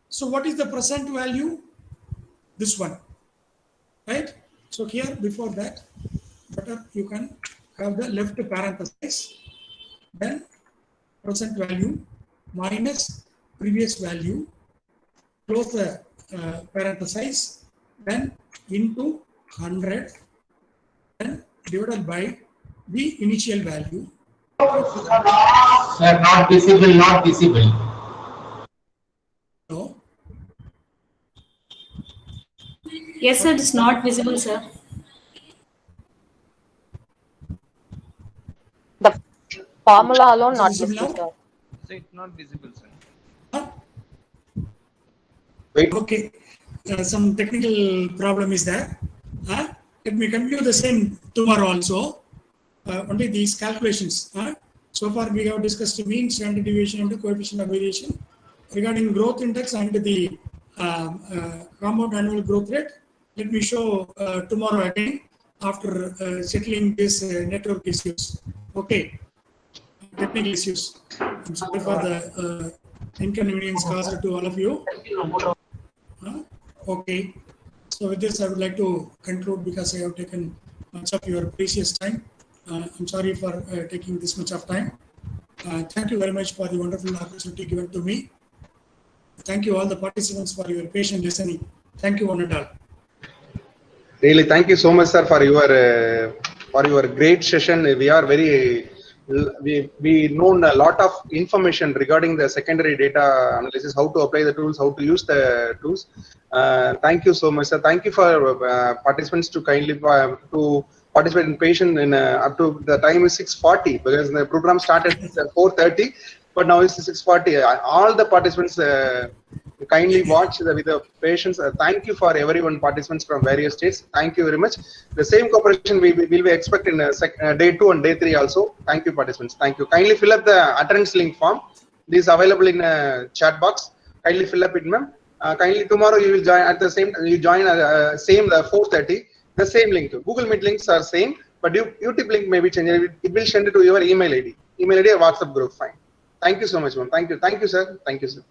So what is the present value? This one, right? So here before that, better you can have the left parenthesis, then present value minus previous value, close the parenthesis, then into 100, then divided by the initial value. Sir, not visible, not visible. No. Yes, sir, it's not visible, sir. The formula alone not visible, sir. So it's not visible, sir. Wait. Okay. Some technical problem is there. Let me continue the same tomorrow also. Only these calculations. So far we have discussed the mean, standard deviation and the coefficient of variation. Regarding growth index and the compound annual growth rate, let me show tomorrow again after settling this network issues. Okay. Technical issues. I'm sorry for the inconvenience caused to all of you. Okay. So with this, I would like to conclude because I have taken much of your precious time. I'm sorry for taking this much of time. Thank you very much for the wonderful opportunity given to me. Thank you all the participants for your patient listening. Thank you one and all. Really, thank you so much, sir, for your great session. We known a lot of information regarding the secondary data analysis, how to apply the tools, how to use the tools. Thank you so much, sir. Thank you for participants to kindly to participate in patient in up to the time is 6:40 because the program started at 4:30. but now it's 6:40. All the participants kindly watch with the patience. Thank you for everyone participants from various states. Thank you very much. The same cooperation we will be expecting day 2 and day 3 also. Thank you participants. Thank you. Kindly fill up the attendance link form. This is available in chat box. Kindly fill up it, ma'am. Kindly tomorrow you will join at the same. You join same 4:30. The same link. Google Meet links are same, but YouTube link may be changed. It will send it to your email ID or WhatsApp group. Fine. Thank you so much, ma'am. Thank you. Thank you, sir. Thank you, sir.